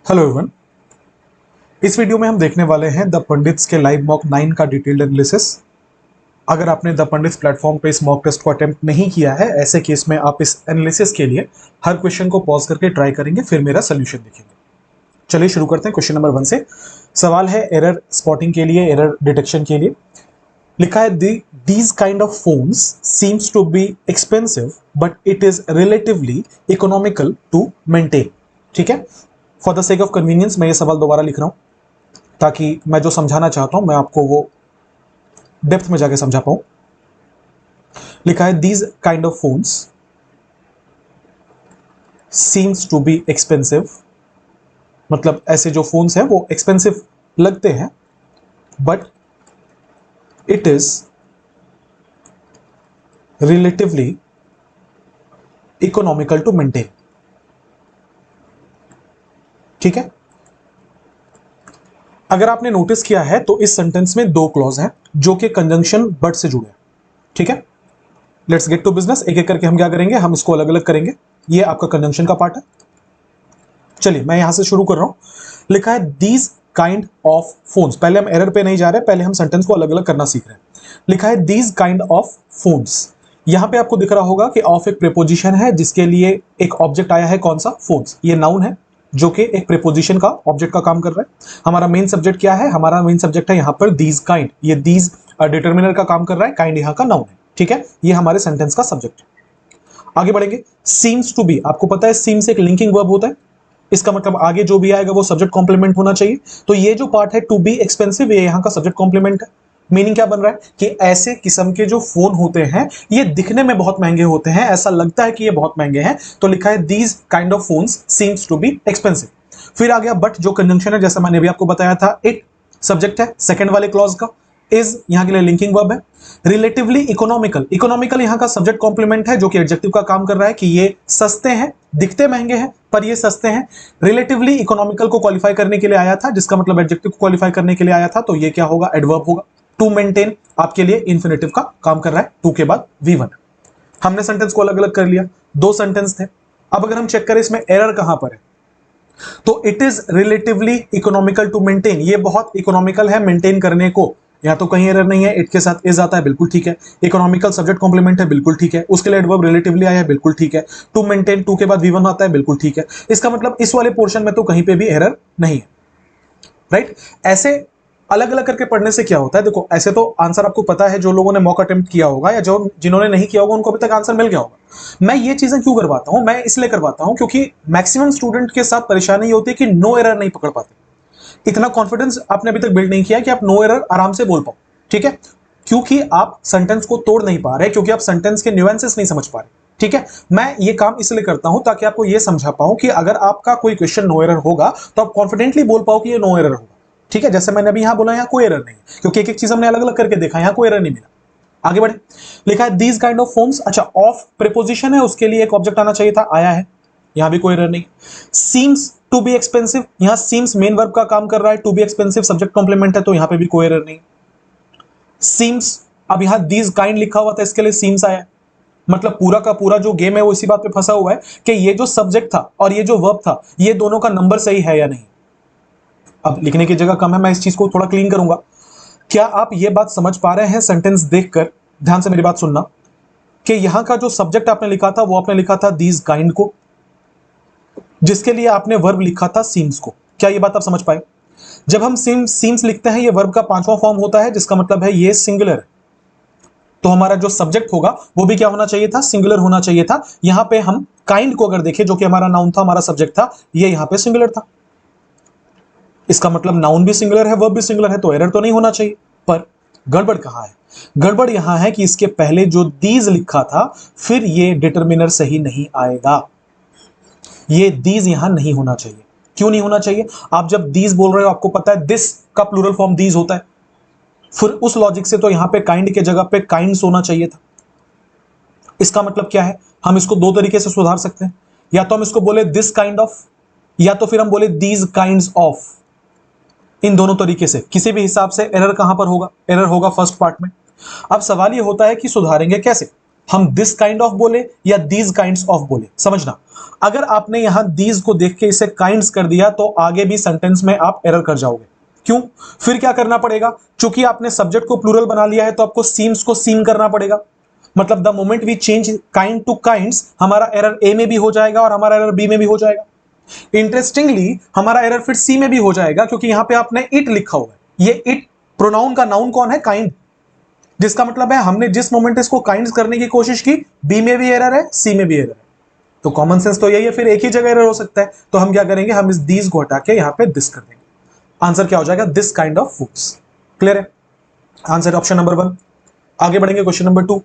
Hello everyone. इस video में हम देखने वाले हैं द पंडित्स के लाइव मॉक 9 का डिटेल्ड एनालिसिस। अगर आपने द पंडित्स प्लेटफॉर्म पे इस मॉक टेस्ट को अटेम्प्ट नहीं किया है, ऐसे केस में आप इस एनालिसिस के लिए हर क्वेश्चन को पॉज करके ट्राई करेंगे, फिर मेरा सोल्यूशन देखेंगे। चलिए शुरू करते हैं क्वेश्चन नंबर 1 से। सवाल है एरर स्पॉटिंग के लिए, एरर डिटेक्शन के लिए। लिखा है these kind of phones seems to be expensive but it is relatively economical to maintain. ठीक है, for the sake of convenience मैं ये सवाल दोबारा लिख रहा हूं ताकि मैं जो समझाना चाहता हूं मैं आपको वो डेप्थ में जाके समझा पाऊं। लिखा है these kind of phones seems to be expensive, मतलब ऐसे जो फोन्स हैं वो एक्सपेंसिव लगते हैं, but it is relatively economical to maintain. ठीक है, अगर आपने नोटिस किया है तो इस सेंटेंस में दो क्लॉज हैं जो कि कंजंक्शन बट से जुड़े हैं। ठीक है, लेट्स गेट टू बिजनेस। एक एक करके हम क्या करेंगे, हम इसको अलग अलग करेंगे। ये आपका कंजंक्शन का पार्ट है। चलिए मैं यहां से शुरू कर रहा हूं। लिखा है दीज काइंड ऑफ फोन्स। पहले हम एरर पे नहीं जा रहे, पहले हम सेंटेंस को अलग अलग करना सीख रहे हैं। लिखा है दीज काइंड ऑफ फोन्स। यहां पे आपको दिख रहा होगा कि ऑफ एक प्रीपोजिशन है जिसके लिए एक ऑब्जेक्ट आया है। कौन सा? फोन्स। ये नाउन है जो कि एक प्रीपोजिशन का ऑब्जेक्ट का काम कर रहा है। हमारा मेन सब्जेक्ट क्या है? हमारा मेन सब्जेक्ट है यहां पर दीज काइंड। ये दीज डिटर्मिनर का काम कर रहा है, काइंड यहां का नाउन है। ठीक है, ये हमारे सेंटेंस का सब्जेक्ट है। आगे बढ़ेंगे। सीम्स टू बी, आपको पता है सीम्स एक लिंकिंग वर्ब होता है। इसका मतलब आगे जो भी आएगा वो सब्जेक्ट कॉम्प्लीमेंट होना चाहिए। तो ये जो पार्ट है टू बी एक्सपेंसिव, ये यहां का सब्जेक्ट कॉम्प्लीमेंट है। मीनिंग क्या बन रहा है कि ऐसे किस्म के जो फोन होते हैं ये दिखने में बहुत महंगे होते हैं, ऐसा लगता है कि ये बहुत महंगे हैं। तो लिखा है these kind of phones seems to be expensive. फिर आ गया बट, जो कंजंक्शन है जैसा मैंने अभी आपको बताया था। इट सब्जेक्ट है सेकंड वाले क्लॉज का, इज यहां के लिए लिंकिंग वर्ब है। रिलेटिवली इकोनॉमिकल, इकोनॉमिकल यहां का सब्जेक्ट कॉम्प्लीमेंट है जो कि एडजेक्टिव का काम कर रहा है कि ये सस्ते हैं, दिखते महंगे हैं पर ये सस्ते हैं। रिलेटिवली इकोनॉमिकल को क्वालिफाई करने के लिए आया था, जिसका मतलब एडजेक्टिव को क्वालिफाई करने के लिए आया था, तो ये क्या होगा? एडवर्ब होगा। टू मेंटेन आपके लिए इंफिनिटिव का काम कर रहा है, टू के बाद V1। हमने सेंटेंस को अलग अलग कर लिया, दो सेंटेंस थे। अब अगर हम चेक करें इसमें एरर कहां पर है, तो it is relatively economical to maintain. ये बहुत इकोनॉमिकल है मेंटेन करने को। या तो कहीं एरर नहीं है, इट के साथ इज आता है, बिल्कुल ठीक है। इकोनॉमिकल सब्जेक्ट कॉम्प्लीमेंट है, बिल्कुल ठीक है। उसके लिए एडवर्ब रिलेटिवली आया है, बिल्कुल ठीक है। टू मेंटेन, टू के बाद V1 आता है, बिल्कुल ठीक है। इसका मतलब इस वाले पोर्शन में तो कहीं पे भी एरर नहीं है, राइट। ऐसे अलग अलग करके पढ़ने से क्या होता है, देखो ऐसे तो आंसर आपको पता है, जो लोगों ने मॉक अटेम्प्ट किया होगा या जो जिन्होंने नहीं किया होगा उनको अभी तक आंसर मिल गया होगा। मैं ये चीजें क्यों करवाता हूं? मैं इसलिए करवाता हूं क्योंकि मैक्सिमम स्टूडेंट के साथ परेशानी ये होती है कि नो एरर नहीं पकड़ पाते। इतना कॉन्फिडेंस आपने अभी तक बिल्ड नहीं किया कि आप नो एरर आराम से बोल पाओ। ठीक है, क्योंकि आप सेंटेंस को तोड़ नहीं पा रहे, क्योंकि आप सेंटेंस के न्यूएंसेस नहीं समझ पा रहे। ठीक है, मैं ये काम इसलिए करता हूं ताकि आपको ये समझा पाऊं कि अगर आपका कोई क्वेश्चन नो एरर होगा तो आप कॉन्फिडेंटली बोल पाओ कि ये नो एरर होगा। ठीक है, जैसे मैंने अभी यहां बोला, यहां कोई एरर नहीं, क्योंकि एक एक चीज हमने अलग अलग करके देखा, यहां कोई एरर नहीं मिला। आगे बढ़े। लिखा है दीज काइंड ऑफ फोन्स। अच्छा, ऑफ प्रीपोजिशन है, उसके लिए एक ऑब्जेक्ट आना चाहिए था, आया है, यहां भी कोई एरर नहीं। सीम्स टू बी एक्सपेंसिव, यहां सीम्स मेन वर्ब का काम कर रहा है, to be expensive subject complement है, तो यहां पे भी कोई एरर नहीं। सीम्स, अब यहां दीज काइंड लिखा हुआ था, इसके लिए सीम्स आया। मतलब पूरा का पूरा जो गेम है वो इसी बात पे फंसा हुआ है कि ये जो सब्जेक्ट था और ये जो वर्ब था, ये दोनों का नंबर सही है या नहीं। अब लिखने की जगह कम है, मैं इस चीज को थोड़ा क्लीन करूंगा। क्या आप ये बात समझ पा रहे हैं सेंटेंस देखकर? ध्यान से मेरी बात सुनना कि यहां का जो सब्जेक्ट आपने लिखा था वो आपने लिखा था दीज काइंड को, जिसके लिए आपने वर्ब लिखा था सीम्स को। क्या ये बात आप समझ पाए? जब हम सीम्स लिखते हैं, ये वर्ब का पांचवा फॉर्म होता है, जिसका मतलब है ये सिंगुलर है। तो हमारा जो सब्जेक्ट होगा वो भी क्या होना चाहिए था? सिंगुलर होना चाहिए था। यहां पे हम काइंड को अगर देखें, जो कि हमारा नाउन था, हमारा सब्जेक्ट था, ये यहां पे सिंगुलर था। इसका मतलब नाउन भी सिंगुलर है, वर्ब भी सिंगुलर है, तो एरर तो नहीं होना चाहिए। पर गड़बड़ कहां है? गड़बड़ यहां है कि इसके पहले जो दीज लिखा था, फिर ये डिटर्मिनर सही नहीं आएगा। ये दीज यहां नहीं होना चाहिए। क्यों नहीं होना चाहिए? आप जब दीज बोल रहे हो, आपको पता है दिस का प्लूरल फॉर्म दीज होता है, फिर उस लॉजिक से तो यहां पे काइंड के जगह पे काइंड्स होना चाहिए था। इसका मतलब क्या है? हम इसको दो तरीके से सुधार सकते हैं। या तो हम इसको बोले दिस काइंड ऑफ, या तो फिर हम बोले दीज काइंड्स ऑफ। इन दोनों तरीके से किसी भी हिसाब से एरर कहां पर होगा? एरर होगा फर्स्ट पार्ट में। अब सवाल यह होता है कि सुधारेंगे कैसे? हम दिस काइंड ऑफ बोले या दीज काइंड्स ऑफ बोले, समझना। अगर आपने यहां दीज को देख के इसे काइंड्स कर दिया तो आगे भी सेंटेंस में आप एरर कर जाओगे। क्यों? फिर क्या करना पड़ेगा? चूंकि आपने सब्जेक्ट को प्लूरल बना लिया है तो आपको सीम्स को सीम करना पड़ेगा। मतलब the moment we change kind to kinds, हमारा एरर ए में भी हो जाएगा और हमारा एरर बी में भी हो जाएगा। इंटरेस्टिंगली हमारा एरर फिर सी में भी हो जाएगा क्योंकि यहां पे आपने इट लिखा हुआ है। ये इट प्रोनाउन का नाउन कौन है? काइंड। जिसका मतलब है हमने जिस मोमेंट इसको काइंड्स करने की कोशिश की, बी में भी एरर है, सी में भी एरर है। तो कॉमन सेंस तो यही है, फिर एक ही जगह एरर हो सकता है। तो हम क्या करेंगे? हम इस दीज को हटा के यहां पे दिस कर देंगे। आंसर क्या हो जाएगा? This kind of foods. Clear है? Answer option number 1। आगे बढ़ेंगे, क्वेश्चन नंबर 2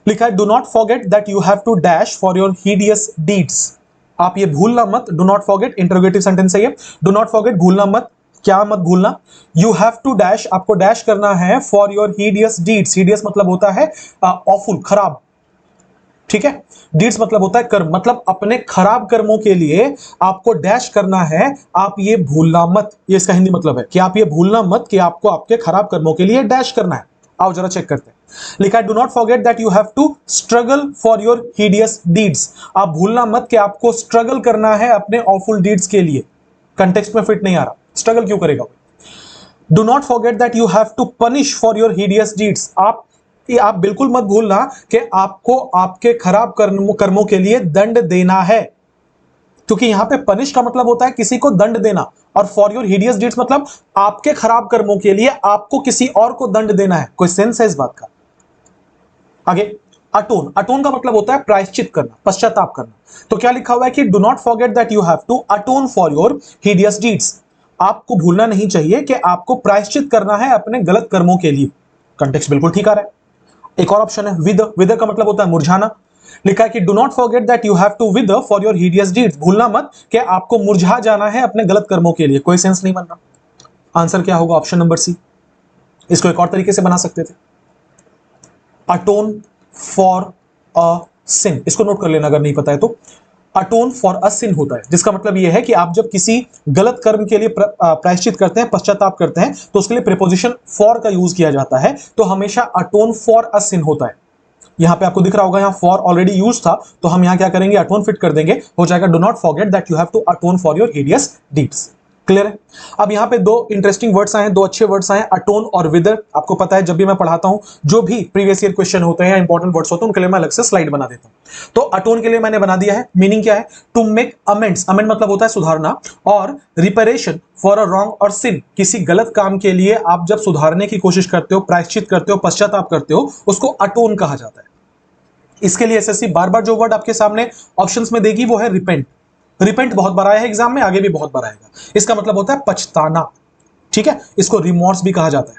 लिखा है, do not forget that you have to dash for your hideous deeds. आप ये भूलना मत, do not forget interrogative sentence है ये। डू नॉट फॉरगेट, भूलना मत। क्या मत भूलना? यू हैव टू डैश, आपको डैश करना है for your hideous deeds. Hideous मतलब होता है ऑफुल, खराब। ठीक है? डीड्स मतलब होता है कर्म, मतलब अपने खराब कर्मों के लिए आपको डैश करना है। आप ये भूलना मत, ये इसका हिंदी मतलब है कि आप ये भूलना मत कि आपको आपके खराब कर्मों के लिए डैश करना है। आओ जरा चेक करते हैं। लिखा है, do not forget that you have to struggle for your hideous deeds. आप भूलना मत कि आपको स्ट्रगल करना है अपने ऑफुल डीड्स के लिए। कंटेक्स्ट में फिट नहीं आ रहा, स्ट्रगल क्यों करेगा? Do not forget that you have to punish for your hideous deeds. आप बिल्कुल मत भूलना कि आपको आपके खराब कर्मों के लिए दंड देना है। क्योंकि यहां पे पनिश का मतलब होता है किसी को दंड देना, और फॉर योर हिडियस डीड्स मतलब आपके खराब कर्मों के लिए आपको किसी और को दंड देना है। कोई सेंस है इस बात का? आगे, अटोन। अटोन का मतलब होता है प्रायश्चित करना, पश्चाताप करना। तो क्या लिखा हुआ है कि do not forget that you have to atone for your hideous deeds. आपको भूलना नहीं चाहिए कि आपको प्रायश्चित करना है अपने गलत कर्मों के लिए। कंटेक्स्ट बिल्कुल ठीक आ रहा है। एक और ऑप्शन है विदर। विदर का मतलब होता है मुरझाना। लिखा है कि do not forget that you have to wither for your hideous deeds. भूलना मत कि आपको मुरझा जाना है अपने गलत कर्मों के लिए। कोई सेंस नहीं बन रहा। आंसर क्या होगा? Option number C. इसको एक और तरीके से बना सकते थे, अटोन फॉर अ सिन। इसको नोट कर लेना अगर नहीं पता है तो। अटोन फॉर अ सिन होता है, जिसका मतलब यह है कि आप जब किसी गलत कर्म के लिए प्रायश्चित करते हैं, पश्चाताप करते हैं, तो उसके लिए प्रीपोजिशन फॉर का यूज किया जाता है। तो हमेशा अटोन फॉर अ सिन होता है। यहां पे आपको दिख रहा होगा, यहां फॉर ऑलरेडी यूज था, तो हम यहां क्या करेंगे? अटोन फिट कर देंगे, हो जाएगा do not forget that you have to atone for your hideous deeds. Clear है? अब यहां पे दो इंटरेस्टिंग वर्ड्स आए हैं, दो अच्छे वर्ड्स आए हैं, अटोन और विदर। आपको पता है जब भी मैं पढ़ाता हूं, जो भी प्रीवियस ईयर क्वेश्चन होते हैं या इंपॉर्टेंट वर्ड्स होते हैं, उनके लिए मैं अलग से स्लाइड बना देता हूं। तो अटोन के लिए मैंने बना दिया है। मीनिंग क्या है? To make amends. अमेंड मतलब होता है सुधारना, और रिपेरेशन फॉर अ रॉन्ग और सिन। किसी गलत काम के लिए आप जब सुधारने की कोशिश करते हो, प्रायश्चित करते हो, पश्चाताप करते हो, उसको अटोन कहा जाता है। इसके लिए एसएससी बार बार जो वर्ड आपके सामने ऑप्शंस में देगी वो है रिपेंट। रिपेंट बहुत बार आया है एग्जाम में, आगे भी बहुत बार आएगा। इसका मतलब होता है पछताना। ठीक है? इसको रिमोर्स भी कहा जाता है।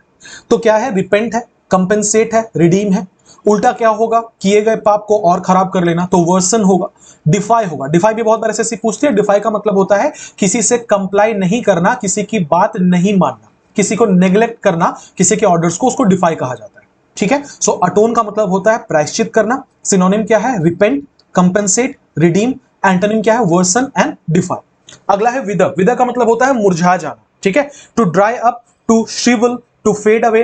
तो क्या है? रिपेंट है, कंपेंसेट है, रिडीम है। उल्टा क्या होगा? किए गए पाप को और खराब कर लेना, तो वर्सन होगा। डिफाई होगा। डिफाई भी बहुत बार एसएससी पूछती है। डिफाई का मतलब होता है किसी से कंप्लाई नहीं करना, किसी की बात नहीं मानना, किसी को नेग्लेक्ट करना, किसी के ऑर्डर्स को, उसको डिफाई कहा जाता है। ठीक है? सो अटोन का मतलब होता है प्रायश्चित करना। सिनोनिम क्या है? Repent, compensate, redeem. एंटोनिम क्या है? Worsen and defy. अगला है विदर। विदर का मतलब होता है मुरझा जाना। ठीक है? To dry up, to shrivel, to fade away,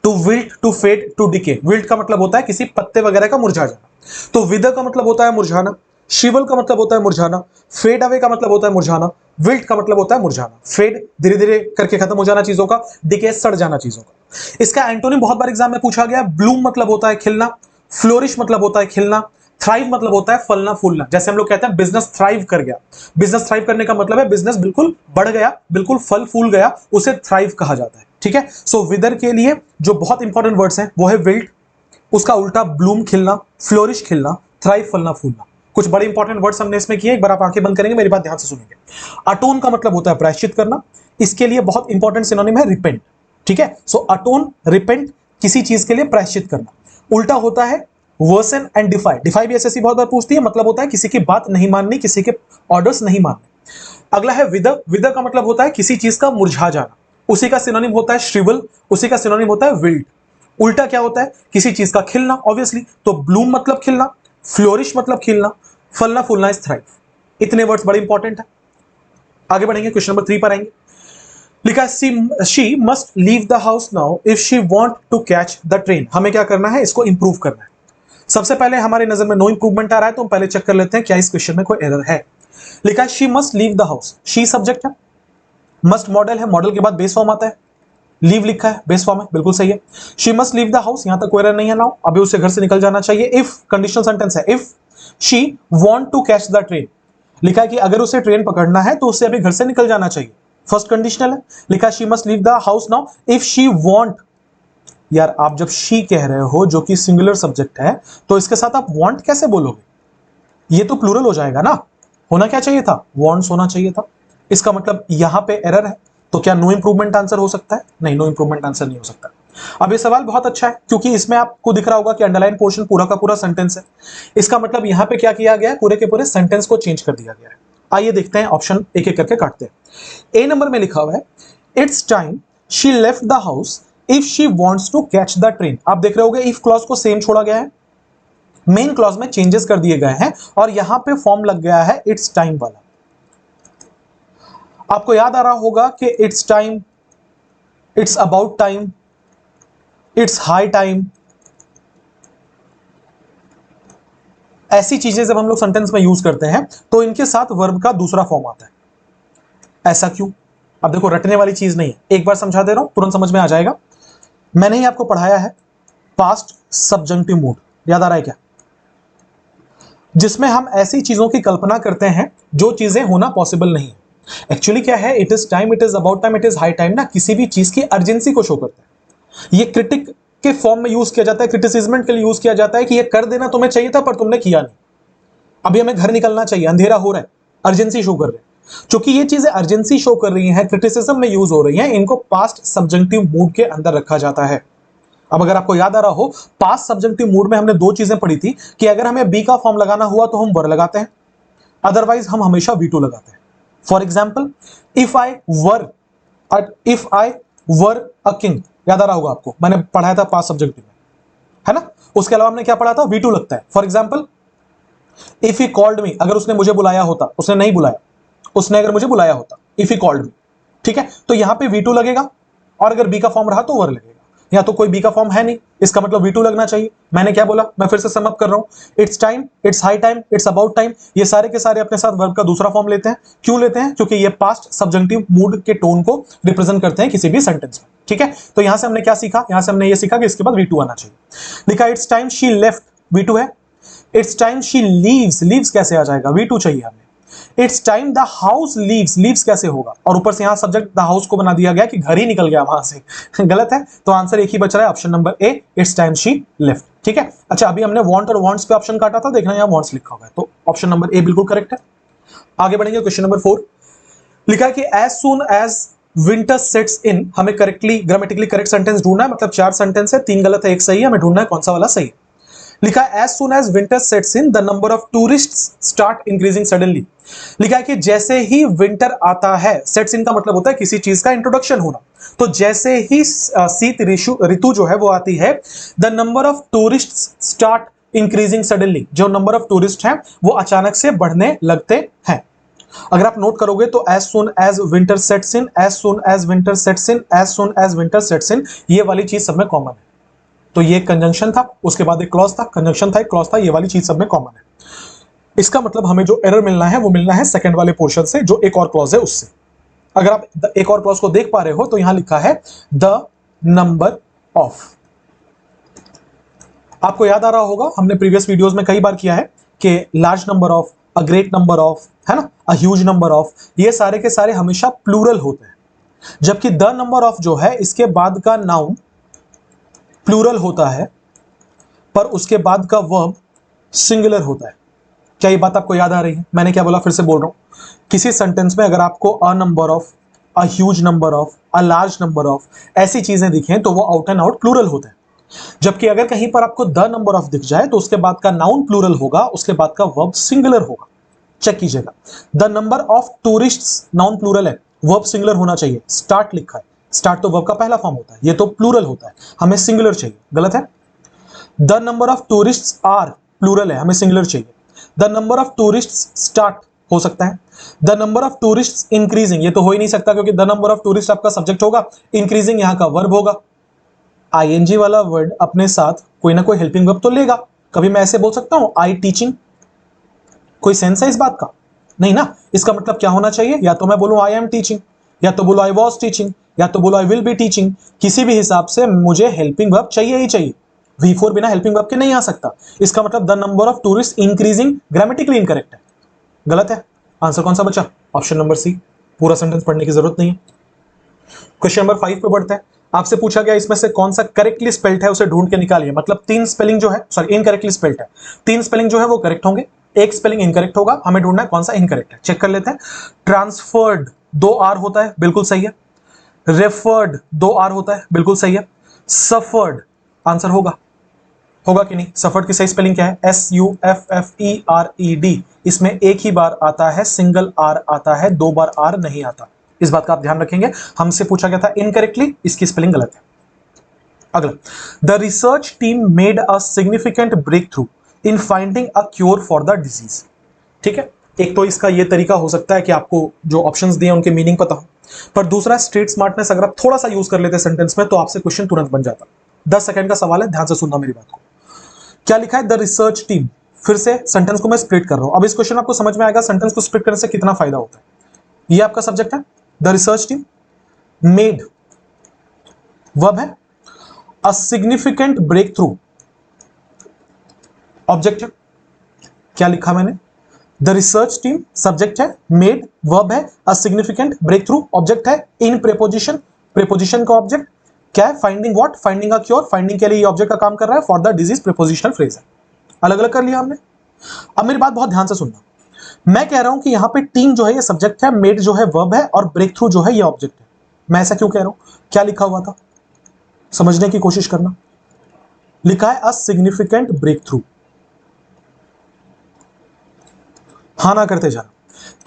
to wilt, to fade, to decay. Wilt का मतलब होता है किसी पत्ते वगैरह का मुरझा जाना। तो विदर का मतलब होता है मुरझाना, श्रिवल का मतलब होता है मुरझाना, फेड अवे का मतलब होता है मुरझाना, विल्ट का मतलब होता है मुरझाना। फेड धीरे धीरे करके खत्म हो जाना चीजों का, डिके सड़ जाना चीजों का। इसका एंटोनिम बहुत बार एग्जाम में पूछा गया। ब्लूम मतलब होता है खिलना, फ्लोरिश मतलब होता है खिलना, थ्राइव मतलब होता है फलना फूलना। जैसे हम लोग कहते हैं बिजनेस थ्राइव कर गया। बिजनेस थ्राइव करने का मतलब है बिजनेस बिल्कुल बढ़ गया, बिल्कुल फल फूल गया, उसे थ्राइव कहा जाता है। ठीक है? सो विदर के लिए जो बहुत इंपॉर्टेंट वर्ड्स हैं वो है विल्ट, उसका उल्टा ब्लूम खिलना, फ्लोरिश खिलना, थ्राइव फलना फूलना। कुछ बड़े इंपॉर्टेंट वर्ड्स हमने इसमें किए, एक बार आप आंखें बंद करेंगे, मेरी बात ध्यान से सुनेंगे। अटोन का मतलब होता है प्रायश्चित करना। इसके लिए बहुत इंपॉर्टेंट सिनोनिम है रिपेंट। ठीक है? सो अटोन, रिपेंट, किसी चीज के लिए प्रायश्चित करना। उल्टा होता है वर्सन एंड डिफाई। डिफाई भी एसएससी बहुत बार पूछती है, मतलब होता है किसी की बात नहीं माननी, किसी के ऑर्डर्स नहीं मानने। अगला है विदर। विदर का मतलब होता है किसी चीज का मुरझा जाना। उसी का सिनोनिम होता है श्रिवल, उसी का सिनोनिम होता है विल्ट। उल्टा क्या होता है? किसी चीज का खिलना, ऑब्वियसली। तो ब्लूम मतलब खिलना, फ्लोरिश मतलब खिलना, फलना फूलना इज थ्राइव। इतने वर्ड्स बड़े इंपॉर्टेंट है। आगे बढ़ेंगे, क्वेश्चन नंबर 3 पर आएंगे। लिखा है she must leave the house now if she want to catch the train. हमें क्या करना है? इसको इंप्रूव करना है। सबसे पहले हमारी नजर में नो इंप्रूवमेंट आ रहा है, तो हम पहले चेक कर लेते हैं क्या इस क्वेश्चन में कोई एरर है। लिखा है she must leave the house, she subject है, मस्ट मॉडल है, मॉडल के बाद बेस फॉर्म आता है, लीव लिखा है बेस फॉर्म है, बिल्कुल सही है। She must leave the house, यहां तक कोई एरर नहीं है। नाउ अभी उसे घर से निकल जाना चाहिए। इफ कंडीशनल सेंटेंस है, if she want to catch the train, लिखा है कि अगर उसे ट्रेन पकड़ना है तो उसे अभी घर से निकल जाना चाहिए, फर्स्ट कंडीशनल है। लिखा she must leave the house. Now if she want, यार आप जब शी कह रहे हो जो कि सिंगुलर सब्जेक्ट है, तो इसके साथ आप वांट कैसे बोलोगे, ये तो प्लूरल हो जाएगा ना। होना क्या चाहिए था, वांट्स होना चाहिए था। इसका मतलब यहां पे एरर है। तो क्या नो इंप्रूवमेंट आंसर हो सकता है? नहीं, नो इंप्रूवमेंट आंसर नहीं हो सकता। अब ये सवाल बहुत अच्छा है क्योंकि इसमें आपको दिख रहा होगा कि अंडरलाइन पोर्शन पूरा का पूरा सेंटेंस है। इसका मतलब यहां पे क्या किया गया है, पूरे के पूरे सेंटेंस को चेंज कर दिया गया है। आइए देखते हैं, ऑप्शन एक एक करके काटते हैं। ए नंबर में लिखा हुआ है it's time she left the house if she wants to catch the train. आप देख रहे होगे इफ क्लॉज को सेम छोड़ा गया है, मेन क्लॉज में चेंजेस कर दिए गए हैं और यहां पे फॉर्म लग गया है इट्स टाइम वाला। आपको याद आ रहा होगा कि it's time, it's about time, it's high time, ऐसी चीजें जब हम लोग सेंटेंस में यूज करते हैं तो इनके साथ वर्ब का दूसरा फॉर्म आता है। ऐसा क्यों? अब देखो रटने वाली चीज नहीं है, एक बार समझा दे रहा हूं, तुरंत समझ में आ जाएगा। मैंने ही आपको पढ़ाया है पास्ट सब्जंक्टिव मूड, याद आ रहा है क्या? जिसमें हम ऐसी चीजों की कल्पना करते हैं जो चीजें होना पॉसिबल नहीं है। एक्चुअली क्या है, it is time, it is about time, it is high time ना किसी भी चीज की अर्जेंसी को शो करता है। ये क्रिटिक के फॉर्म में यूज किया जाता है, क्रिटिसिज्मेंट के लिए यूज किया जाता है कि ये कर देना तुम्हें चाहिए था पर तुमने किया नहीं, अभी हमें घर निकलना चाहिए, अंधेरा हो रहा है, अर्जेंसी शो कर रहे हैं। चूंकि ये चीजें अर्जेंसी शो कर रही हैं, क्रिटिसिज्म में यूज हो रही हैं, इनको पास्ट सब्जंक्टिव मूड के अंदर रखा जाता है। अब अगर आपको याद आ रहा हो, पास्ट सब्जंक्टिव मूड में हमने दो चीजें पढ़ी थी कि अगर हमें बी का फॉर्म लगाना हुआ तो हम वर लगाते हैं, अदरवाइज हम हमेशा V2 लगाते हैं। For example if I were a king, याद आ रहा होगा आपको, मैंने पढ़ाया था पास्ट सब्जंक्टिव में, है ना। उसके अलावा हमने क्या पढ़ा था, V2 लगता है। For example if he called me, अगर उसने मुझे बुलाया होता, उसने नहीं बुलाया, उसने अगर मुझे बुलाया होता, इफ ही कॉल्ड मी, ठीक है, तो यहां पे V2 लगेगा और अगर बी का फॉर्म रहा तो वर लगेगा। या तो कोई बी का फॉर्म है नहीं, इसका मतलब V2 लगना चाहिए। मैंने क्या बोला, मैं फिर से सम अप कर रहा हूं, it's time, it's high time, it's about time, ये सारे के सारे अपने साथ वर्ब का दूसरा फॉर्म लेते हैं। क्यों लेते हैं? क्योंकि ये पास्ट सब्जंक्टिव मूड के टोन को रिप्रेजेंट करते हैं किसी भी सेंटेंस में, ठीक है। तो यहां से हमने क्या सीखा, यहां से हमने ये सीखा कि इसके बाद V2 आना चाहिए। लिखा it's time she left, V2 है। It's time she leaves, leaves कैसे आ जाएगा, V2 चाहिए हमें। It's time the house leaves, leaves कैसे होगा, और ऊपर से यहां सब्जेक्ट द हाउस को बना दिया गया कि घर ही निकल गया वहां से गलत है, तो आंसर एक ही बच रहा है, option number A, it's time she left, ठीक है। अच्छा, अभी हमने वांट और वांट्स पे ऑप्शन काटा था, देखना यहां वांट्स लिखा हुआ है, तो ऑप्शन नंबर ए बिल्कुल करेक्ट है। आगे बढ़ेंगे, क्वेश्चन नंबर 4 लिखा है कि as soon as winter sets in, हमें करेक्टली ग्रामेटिकली करेक्ट सेंटेंस ढूंढना है, मतलब 4 सेंटेंस है, 3 गलत है, 1 सही है, हमें ढूंढना है कौन सा वाला सही है। लिखा है as soon as winter sets in the number of tourists start increasing suddenly. लिखा है कि जैसे ही विंटर आता है, सेट्स इन का मतलब होता है किसी चीज का इंट्रोडक्शन होना, तो जैसे ही शीत ऋतु जो है वो आती है, the number of tourists start increasing suddenly, जो नंबर ऑफ टूरिस्ट हैं वो अचानक से बढ़ने लगते हैं। अगर आप नोट करोगे तो as soon as winter sets in, as soon as winter sets in, as soon as winter sets in, ये वाली चीज सब में कॉमन है। तो ये कंजंक्शन था, उसके बाद एक क्लॉज था, कंजंक्शन था, एक क्लॉज था, ये वाली चीज सब में कॉमन है। इसका मतलब हमें जो एरर मिलना है वो मिलना है सेकंड वाले पोर्शन से, जो एक और क्लॉज है उससे। अगर आप एक और क्लॉज को देख पा रहे हो तो यहां लिखा है द नंबर ऑफ। आपको याद आ रहा होगा, हमने प्रीवियस वीडियोस में कई बार किया है कि large number of, a great number of, है ना, अ ह्यूज नंबर ऑफ, ये सारे के सारे हमेशा प्लूरल होते हैं, जबकि द नंबर ऑफ जो है इसके बाद का नाउन प्लूरल होता है पर उसके बाद का वर्ब सिंगुलर होता है। क्या ये बात आपको याद आ रही है? मैंने क्या बोला, फिर से बोल रहा हूं, किसी सेंटेंस में अगर आपको a number of, a huge number of, a large number of, ऐसी चीजें दिखें तो वो आउट एंड आउट प्लूरल होते हैं। जबकि अगर कहीं पर आपको द नंबर ऑफ दिख जाए तो उसके बाद का नाउन प्लूरल होगा, उसके बाद का वर्ब सिंगुलर होगा। चेक कीजिएगा, the number of tourists noun plural है, वर्ब सिंगुलर होना चाहिए, स्टार्ट लिखा है, स्टार्ट तो वर्ब का पहला फॉर्म होता है, ये तो प्लूरल होता है, हमें सिंगुलर चाहिए, गलत है। The number of tourists are plural है, हमें सिंगुलर चाहिए। The number of tourists start हो सकता है, the number of tourists increasing, ये तो हो ही नहीं सकता क्योंकि द नंबर ऑफ टूरिस्ट आपका सब्जेक्ट होगा, इंक्रीजिंग यहां का वर्ब होगा। आईएनजी वाला वर्ड अपने साथ कोई ना कोई हेल्पिंग वर्ब तो लेगा, कभी मैं ऐसे बोल सकता हूं आई टीचिंग? कोई सेंस है इस बात का? नहीं ना। इसका मतलब क्या होना चाहिए, या तो मैं बोलूं आई एम टीचिंग, या तो बोलो आई वॉज टीचिंग, या तो बोलो आई विल बी टीचिंग। किसी भी हिसाब से मुझे हेल्पिंग वर्ब चाहिए ही चाहिए। V4 बिना हेल्पिंग वर्ब के नहीं आ सकता। इसका मतलब the number of tourist increasing grammatically incorrect है, गलत है। आंसर कौन सा बचा? Option number C. पूरा सेंटेंस पढ़ने की जरूरत नहीं है। क्वेश्चन नंबर 5 पे बढ़ते हैं। आपसे पूछा गया इसमें से कौन सा करेक्टली स्पेल्ड है उसे ढूंढ के निकालिए। मतलब 3 स्पेलिंग जो है, सॉरी इनकरेक्टली स्पेल्ड है, 3 स्पेलिंग जो है वो करेक्ट होंगे, एक स्पेलिंग इनकरेक्ट होगा, हमें ढूंढना है कौन सा इनकरेक्ट है। चेक कर लेते हैं। ट्रांसफर्ड 2 आर होता है, बिल्कुल सही है। रेफर्ड 2 आर होता है, बिल्कुल सही है। सफर्ड आंसर होगा, होगा कि नहीं? सफर्ड की सही स्पेलिंग क्या है? SUFFERED। इसमें एक ही बार आता है, सिंगल आर आता है, 2 बार आर नहीं आता। इस बात का आप ध्यान रखेंगे। हमसे पूछा गया था इनकरेक्टली, इसकी स्पेलिंग गलत है। अगला, the research team made a significant breakthrough in finding a cure for the disease. ठीक है, एक तो इसका यह तरीका हो सकता है कि आपको जो ऑप्शंस दिए उनके मीनिंग पता हो, पर दूसरा स्ट्रीट स्मार्टनेस अगर आप थोड़ा सा यूज कर लेते सेंटेंस में तो आपसे क्वेश्चन तुरंत बन जाता। 10 सेकंड का सवाल है, ध्यान से सुनना मेरी बात को। क्या लिखा है? The research team. फिर से सेंटेंस को मैं स्प्लिट कर रहा हूं। अब इस क्वेश्चन आपको समझ में आएगा सेंटेंस को स्प्लिट करने से कितना फायदा होता है। ये आपका सब्जेक्ट है, the research team, made verb है, a significant breakthrough object है। क्या लिखा मैंने? द रिसर्च टीम सब्जेक्ट है, मेड वर्ब है, a significant breakthrough object है, इन प्रेपोजिशन, प्रेपोजिशन का ऑब्जेक्ट क्या है? Finding what? Finding a cure. Finding के लिए ये ऑब्जेक्ट का काम कर रहा है, for the disease prepositional phrase है। अलग अलग कर लिया हमने। अब मेरी बात बहुत ध्यान से सुनना। मैं कह रहा हूं कि यहां पे टीम जो है ये सब्जेक्ट है, मेड जो है वर्ब है, और ब्रेक थ्रू जो है ये ऑब्जेक्ट है। मैं ऐसा क्यों कह रहा हूं? क्या लिखा हुआ था समझने की कोशिश करना। लिखा है अ सिग्निफिकेंट ब्रेक थ्रू। हाँ ना करते जाना।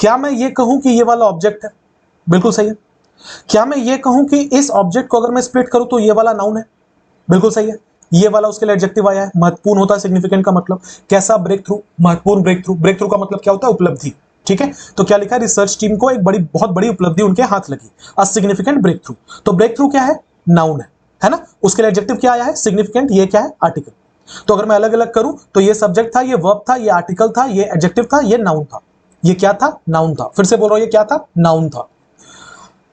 क्या मैं ये कहूं कि ये वाला ऑब्जेक्ट है? बिल्कुल सही है। क्या मैं ये कहूं कि इस ऑब्जेक्ट को अगर मैं स्प्लिट करूं तो ये वाला नाउन है? बिल्कुल सही है। ये वाला उसके लिए एडजेक्टिव आया है, महत्वपूर्ण होता है सिग्निफिकेंट का मतलब। कैसा? ब्रेक थ्रू, महत्वपूर्ण ब्रेक थ्रू। ब्रेक थ्रू का मतलब क्या होता है? उपलब्धि। ठीक है, तो क्या लिखा है? रिसर्च टीम को एक बड़ी, बहुत बड़ी उपलब्धि उनके हाथ लगी, अ सिग्निफिकेंट ब्रेक थ्रू। तो ब्रेक थ्रू क्या है? नाउन है ना? उसके लिए एडजेक्टिव क्या आया है? सिग्निफिकेंट। ये क्या है? आर्टिकल। तो अगर मैं अलग अलग करूं तो ये सब्जेक्ट था, ये वर्ब था, ये आर्टिकल था, ये एडजेक्टिव था, ये नाउन था। ये क्या था? नाउन था। फिर से बोल रहा हूं, ये क्या था? नाउन था।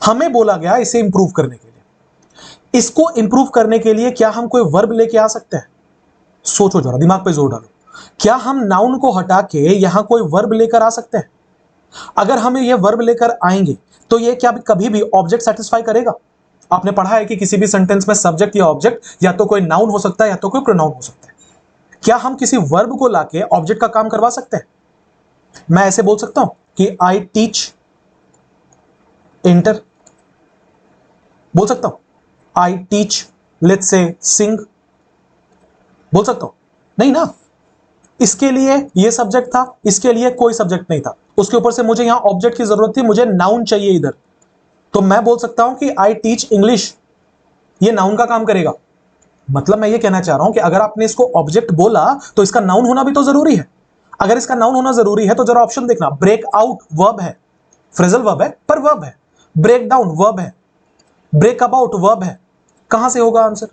हमें बोला गया इसे इंप्रूव करने के लिए। इसको इंप्रूव करने के लिए क्या हम कोई वर्ब लेके आ सकते हैं? सोचो जरा, दिमाग पे जोर डालो। क्या हम नाउन को हटा के यहां कोई वर्ब लेकर आ सकते हैं? अगर हम ये वर्ब लेकर आएंगे तो ये क्या कभी भी ऑब्जेक्ट सेटिस्फाई करेगा? आपने पढ़ा है कि किसी भी सेंटेंस में सब्जेक्ट या ऑब्जेक्ट या तो कोई नाउन हो सकता है या तो कोई प्रोनाउन हो सकता है। क्या हम किसी वर्ब को लाके ऑब्जेक्ट का काम करवा सकते हैं? मैं ऐसे बोल सकता हूं कि आई टीच एंटर, बोल सकता हूं आई टीच लेट्स से सिंग, बोल सकता हूं? नहीं ना। इसके लिए ये सब्जेक्ट था, इसके लिए कोई सब्जेक्ट नहीं था, उसके ऊपर से मुझे यहां ऑब्जेक्ट की जरूरत थी, मुझे नाउन चाहिए इधर। तो मैं बोल सकता हूं कि आई टीच इंग्लिश, ये नाउन का काम करेगा। मतलब मैं ये कहना चाह रहा हूं कि अगर आपने इसको ऑब्जेक्ट बोला तो इसका नाउन होना भी तो जरूरी है। अगर इसका नाउन होना जरूरी है तो जरा ऑप्शन देखना। ब्रेक आउट वर्ब है, फ्रेजल वर्ब है पर वर्ब है। ब्रेक डाउन वर्ब है, ब्रेक अबाउट वर्ब है। कहां से होगा आंसर?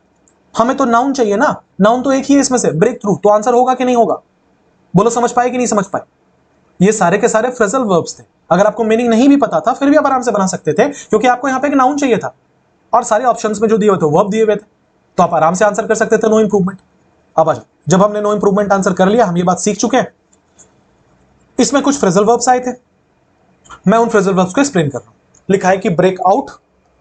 हमें तो नाउन चाहिए ना। नाउन तो एक ही है इसमें से, ब्रेक थ्रू। तो आंसर होगा कि नहीं होगा? बोलो, समझ पाए कि नहीं समझ पाए? ये सारे के सारे फ्रेजल वर्ब्स थे। अगर आपको मीनिंग नहीं भी पता था फिर भी आप आराम से बना सकते थे, क्योंकि आपको यहां पे एक नाउन चाहिए था और सारे ऑप्शंस में जो दिए हुए थे वर्ब दिए हुए थे, तो आप आराम से आंसर कर सकते थे नो इंप्रूवमेंट। अब आ जाओ, जब हमने नो इंप्रूवमेंट आंसर कर लिया, हम ये बात सीख चुके हैं। इसमें कुछ फ्रेजल वर्ब्स आए थे, मैं उन फ्रेजल वर्ब्स को एक्सप्लेन कर रहा हूं। लिखा है कि ब्रेक आउट,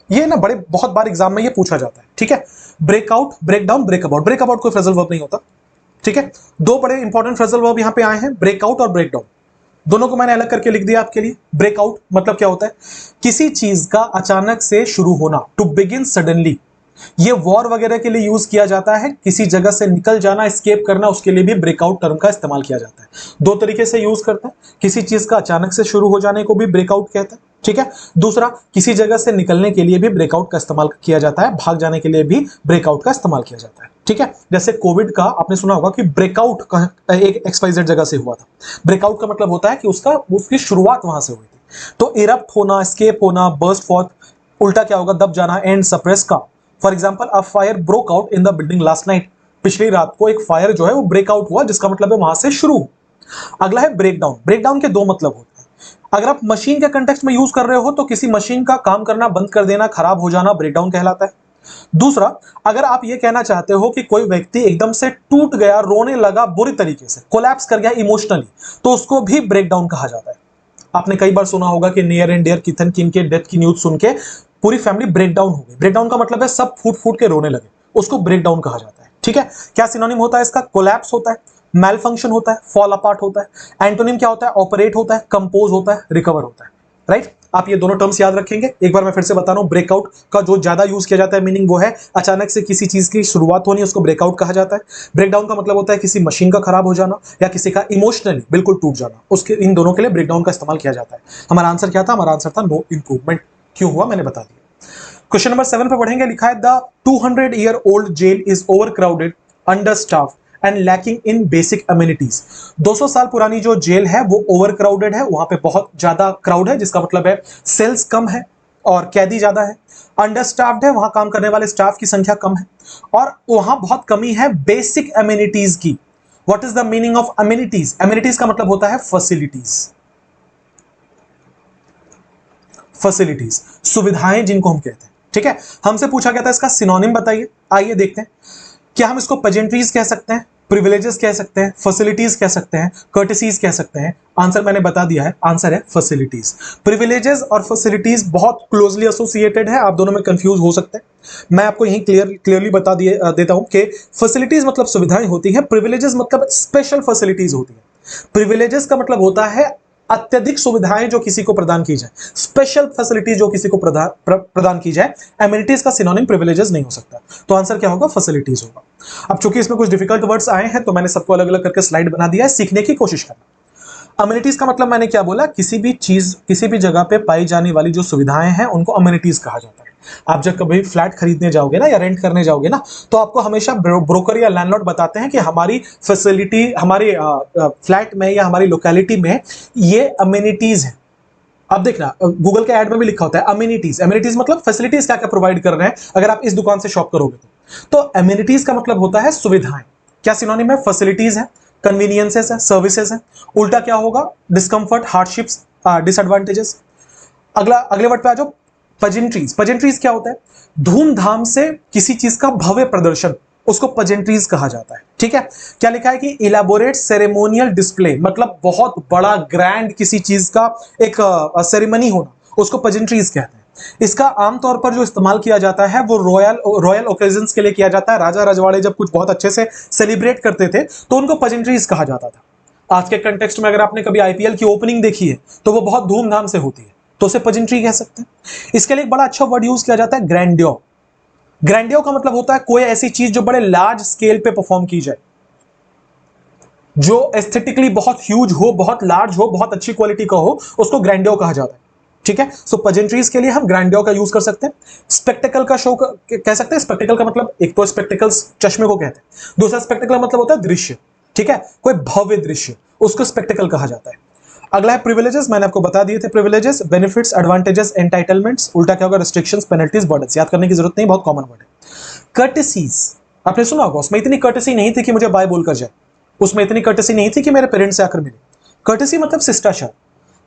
ये ना बड़े बहुत बार एग्जाम में ये पूछा जाता है। ठीक है, break out, break down, break about. Break about कोई फ्रेजल वर्ब नहीं होता। ठीक है, दो बड़े इंपॉर्टेंट फ्रेजल वर्ब यहां पे आए हैं, ब्रेकआउट और ब्रेक डाउन। दोनों को मैंने अलग करके लिख दिया आपके लिए। ब्रेकआउट मतलब क्या होता है? किसी चीज का अचानक से शुरू होना, टू बिगिन सडनली। ये वॉर वगैरह के लिए यूज किया जाता है, किसी जगह से निकल जाना, एस्केप करना, उसके लिए भी ब्रेकआउट टर्म का इस्तेमाल किया जाता है। दो तरीके से यूज करते हैं, किसी चीज का अचानक से शुरू हो जाने को भी ब्रेकआउट कहते हैं। ठीक है, दूसरा किसी जगह से निकलने के लिए भी ब्रेकआउट का इस्तेमाल किया जाता है, भाग जाने के लिए भी ब्रेकआउट का इस्तेमाल किया जाता है। ठीक है, जैसे कोविड का आपने सुना होगा कि ब्रेकआउट एक XYZ जगह से हुआ था। ब्रेकआउट का मतलब होता है कि उसकी शुरुआत वहां से हुई थी। तो इरप्ट होना, एस्केप होना, बर्स्ट फॉर्थ, उल्टा क्या होगा? दब जाना, एंड, सप्रेस का। For example, a fire broke out in the building last night. पिछली रात को एक फायर जो है वो ब्रेकआउट हुआ, जिसका मतलब है वहां से शुरू। अगला है ब्रेकडाउन। ब्रेकडाउन के दो मतलब होते हैं। अगर आप मशीन के कंटेक्स्ट में यूज कर रहे हो तो किसी मशीन का काम करना बंद कर देना, खराब हो जाना, ब्रेकडाउन कहलाता है। दूसरा, अगर आप ये कहना चाहते हो कि कोई व्यक्ति एकदम से टूट गया, रोने लगा बुरी तरीके से, कोलैप्स कर गया इमोशनली, तो उसको भी ब्रेकडाउन कहा जाता है। आपने कई बार सुना होगा कि नियर एंड डियर किथन किन के डेथ की न्यूज सुन के पूरी फैमिली ब्रेकडाउन हो गई। ब्रेकडाउन का मतलब है सब फूट फूट के रोने लगे, उसको ब्रेकडाउन कहा जाता है। ठीक है, क्या सिनोनिम होता है इसका? कोलैप्स होता है, मेल फंक्शन होता है, फॉल अपार्ट होता है। एंटोनिम क्या होता है? ऑपरेट होता है, कंपोज होता है, रिकवर होता है। राइट, आप ये दोनों टर्म्स याद रखेंगे। एक बार मैं फिर से बता रहा हूं, ब्रेकआउट का जो ज्यादा यूज किया जाता है मीनिंग वो है अचानक से किसी चीज की शुरुआत होनी, उसको ब्रेकआउट कहा जाता है। ब्रेकडाउन का मतलब होता है किसी मशीन का खराब हो जाना या किसी का इमोशनली बिल्कुल टूट जाना, उसके इन दोनों के लिए ब्रेकडाउन का इस्तेमाल किया जाता है। हमारा आंसर क्या था? हमारा आंसर था नो इंप्रूवमेंट। क्यों हुआ मैंने बता दिया। क्वेश्चन नंबर 7 पे पढ़ेंगे, लिखा है the 200-year-old jail is overcrowded, under staff and lacking in basic amenities. 200 साल पुरानी जो जेल है वो ओवर क्राउडेड है, वहां पे बहुत ज्यादा क्राउड है, जिसका मतलब है सेल्स कम है और कैदी ज्यादा है। अंडर स्टाफ्ड है, वहां काम करने वाले स्टाफ की संख्या कम है, और वहां बहुत कमी है बेसिक अम्यूनिटीज की। What is the meaning of amenities? Amenities का मतलब होता है फैसिलिटीज। फैसिलिटीज, सुविधाएं जिनको हम कहते हैं। ठीक है, हमसे पूछा गया था इसका सिनोनिम बताइए। आइए देखते हैं। क्या हम इसको पेजेंट्रीज कह सकते हैं, प्रिविलेजेस कह सकते हैं, फैसिलिटीज कह सकते हैं, कर्टेसीज कह सकते हैं? आंसर मैंने बता दिया है, आंसर है फैसिलिटीज। प्रिविलेजेस और फैसिलिटीज बहुत क्लोजली एसोसिएटेड है, आप दोनों में कंफ्यूज हो सकते हैं। मैं आपको यहीं क्लियरली बता देता हूं कि फैसिलिटीज मतलब सुविधाएं होती हैं, प्रिविलेजेस मतलब स्पेशल फैसिलिटीज होती हैं। प्रिविलेजेस का मतलब होता है अत्यधिक सुविधाएं जो किसी को प्रदान की जाए, स्पेशल फैसिलिटी जो किसी को प्रदान की जाए। एमिनिटीज का सिनोनिम प्रिविलेजेस नहीं हो सकता, तो आंसर क्या होगा? फैसिलिटीज होगा। अब चूंकि इसमें कुछ डिफिकल्ट वर्ड्स आए हैं तो मैंने सबको अलग अलग करके स्लाइड बना दिया है, सीखने की कोशिश करना। अम्यूनिटीज का मतलब मैंने क्या बोला? किसी भी चीज, किसी भी जगह पे पाई जाने वाली जो सुविधाएं हैं उनको अम्यूनिटीज कहा जाता है। आप जब कभी फ्लैट खरीदने जाओगे ना या रेंट करने जाओगे ना, तो आपको हमेशा ब्रोकर या लैंडलॉर्ड बताते हैं कि हमारी फैसिलिटी, हमारे फ्लैट में या हमारी लोकेलिटी में ये अम्यूनिटीज है। अब देखना, गूगल के ऐड में भी लिखा होता है अम्यूनिटीज। अम्यूनिटीज मतलब फैसिलिटीज क्या क्या प्रोवाइड कर रहे हैं अगर आप इस दुकान से शॉप करोगे तो अम्यूनिटीज का मतलब होता है सुविधाएं। क्या सिनोनिम है? फैसिलिटीज है, कन्वीनियंसेस है, सर्विसेज है। उल्टा क्या होगा? Discomfort, hardships, disadvantages. अगले वर्ड पे आ जाओ, पजेंट्रीज। पजेंट्रीज क्या होता है? धूमधाम से किसी चीज का भव्य प्रदर्शन, उसको पजेंट्रीज कहा जाता है। ठीक है, क्या लिखा है कि इलेबोरेट सेरेमोनियल डिस्प्ले, मतलब बहुत बड़ा ग्रैंड किसी चीज का एक सेरेमनी होना, उसको पजेंट्रीज कहते हैं। इसका आमतौर पर जो इस्तेमाल किया जाता है वो रॉयल ओकेजन्स के लिए किया जाता है। राजा रजवाड़े जब कुछ बहुत अच्छे से सेलिब्रेट करते थे तो उनको पजेंट्रीज कहा जाता था। आज के कंटेक्स्ट में अगर आपने कभी आईपीएल की ओपनिंग देखी है तो वो बहुत धूमधाम से होती है, तो उसे पजेंट्री कह सकते हैं। इसके लिए एक बड़ा अच्छा वर्ड यूज किया जाता है, ग्रैंडियो। ग्रैंडियो का मतलब होता है कोई ऐसी चीज जो बड़े लार्ज स्केल पे परफॉर्म की जाए, जो एस्थेटिकली बहुत ह्यूज हो, बहुत लार्ज हो, बहुत अच्छी क्वालिटी का हो, उसको ग्रैंडियो कहा जाता है। ठीक है, सो पजेंट्रीज के लिए हम ग्रैंडियो का यूज कर सकते हैं। स्पेक्टेकल का शो कह सकते हैं। स्पेक्टेकल का मतलब, एक तो स्पेक्टेकल्स चश्मे को कहते हैं, दूसरा स्पेक्टेकल मतलब होता है दृश्य। ठीक है, कोई भव्य दृश्य, उसको स्पेक्टेकल कहा जाता है। अगला है प्रिविलेजेस। मैंने आपको बता दिए थे प्रिविलेजेस, बेनिफिट्स, एडवांटेजेस, एंटाइटलमेंट्स। उल्टा क्या होगा? Restrictions, penalties, burdens. याद करने की जरूरत नहीं, बहुत कॉमन वर्ड है। कर्टेसीज, आपने सुना होगा, उसमें इतनी कर्टेसी नहीं थी कि मुझे बाय बोलकर जाए, उसमें इतनी कर्टेसी नहीं थी कि मेरे पेरेंट्स से आकर मिले। कर्टेसी मतलब शिष्टाचार,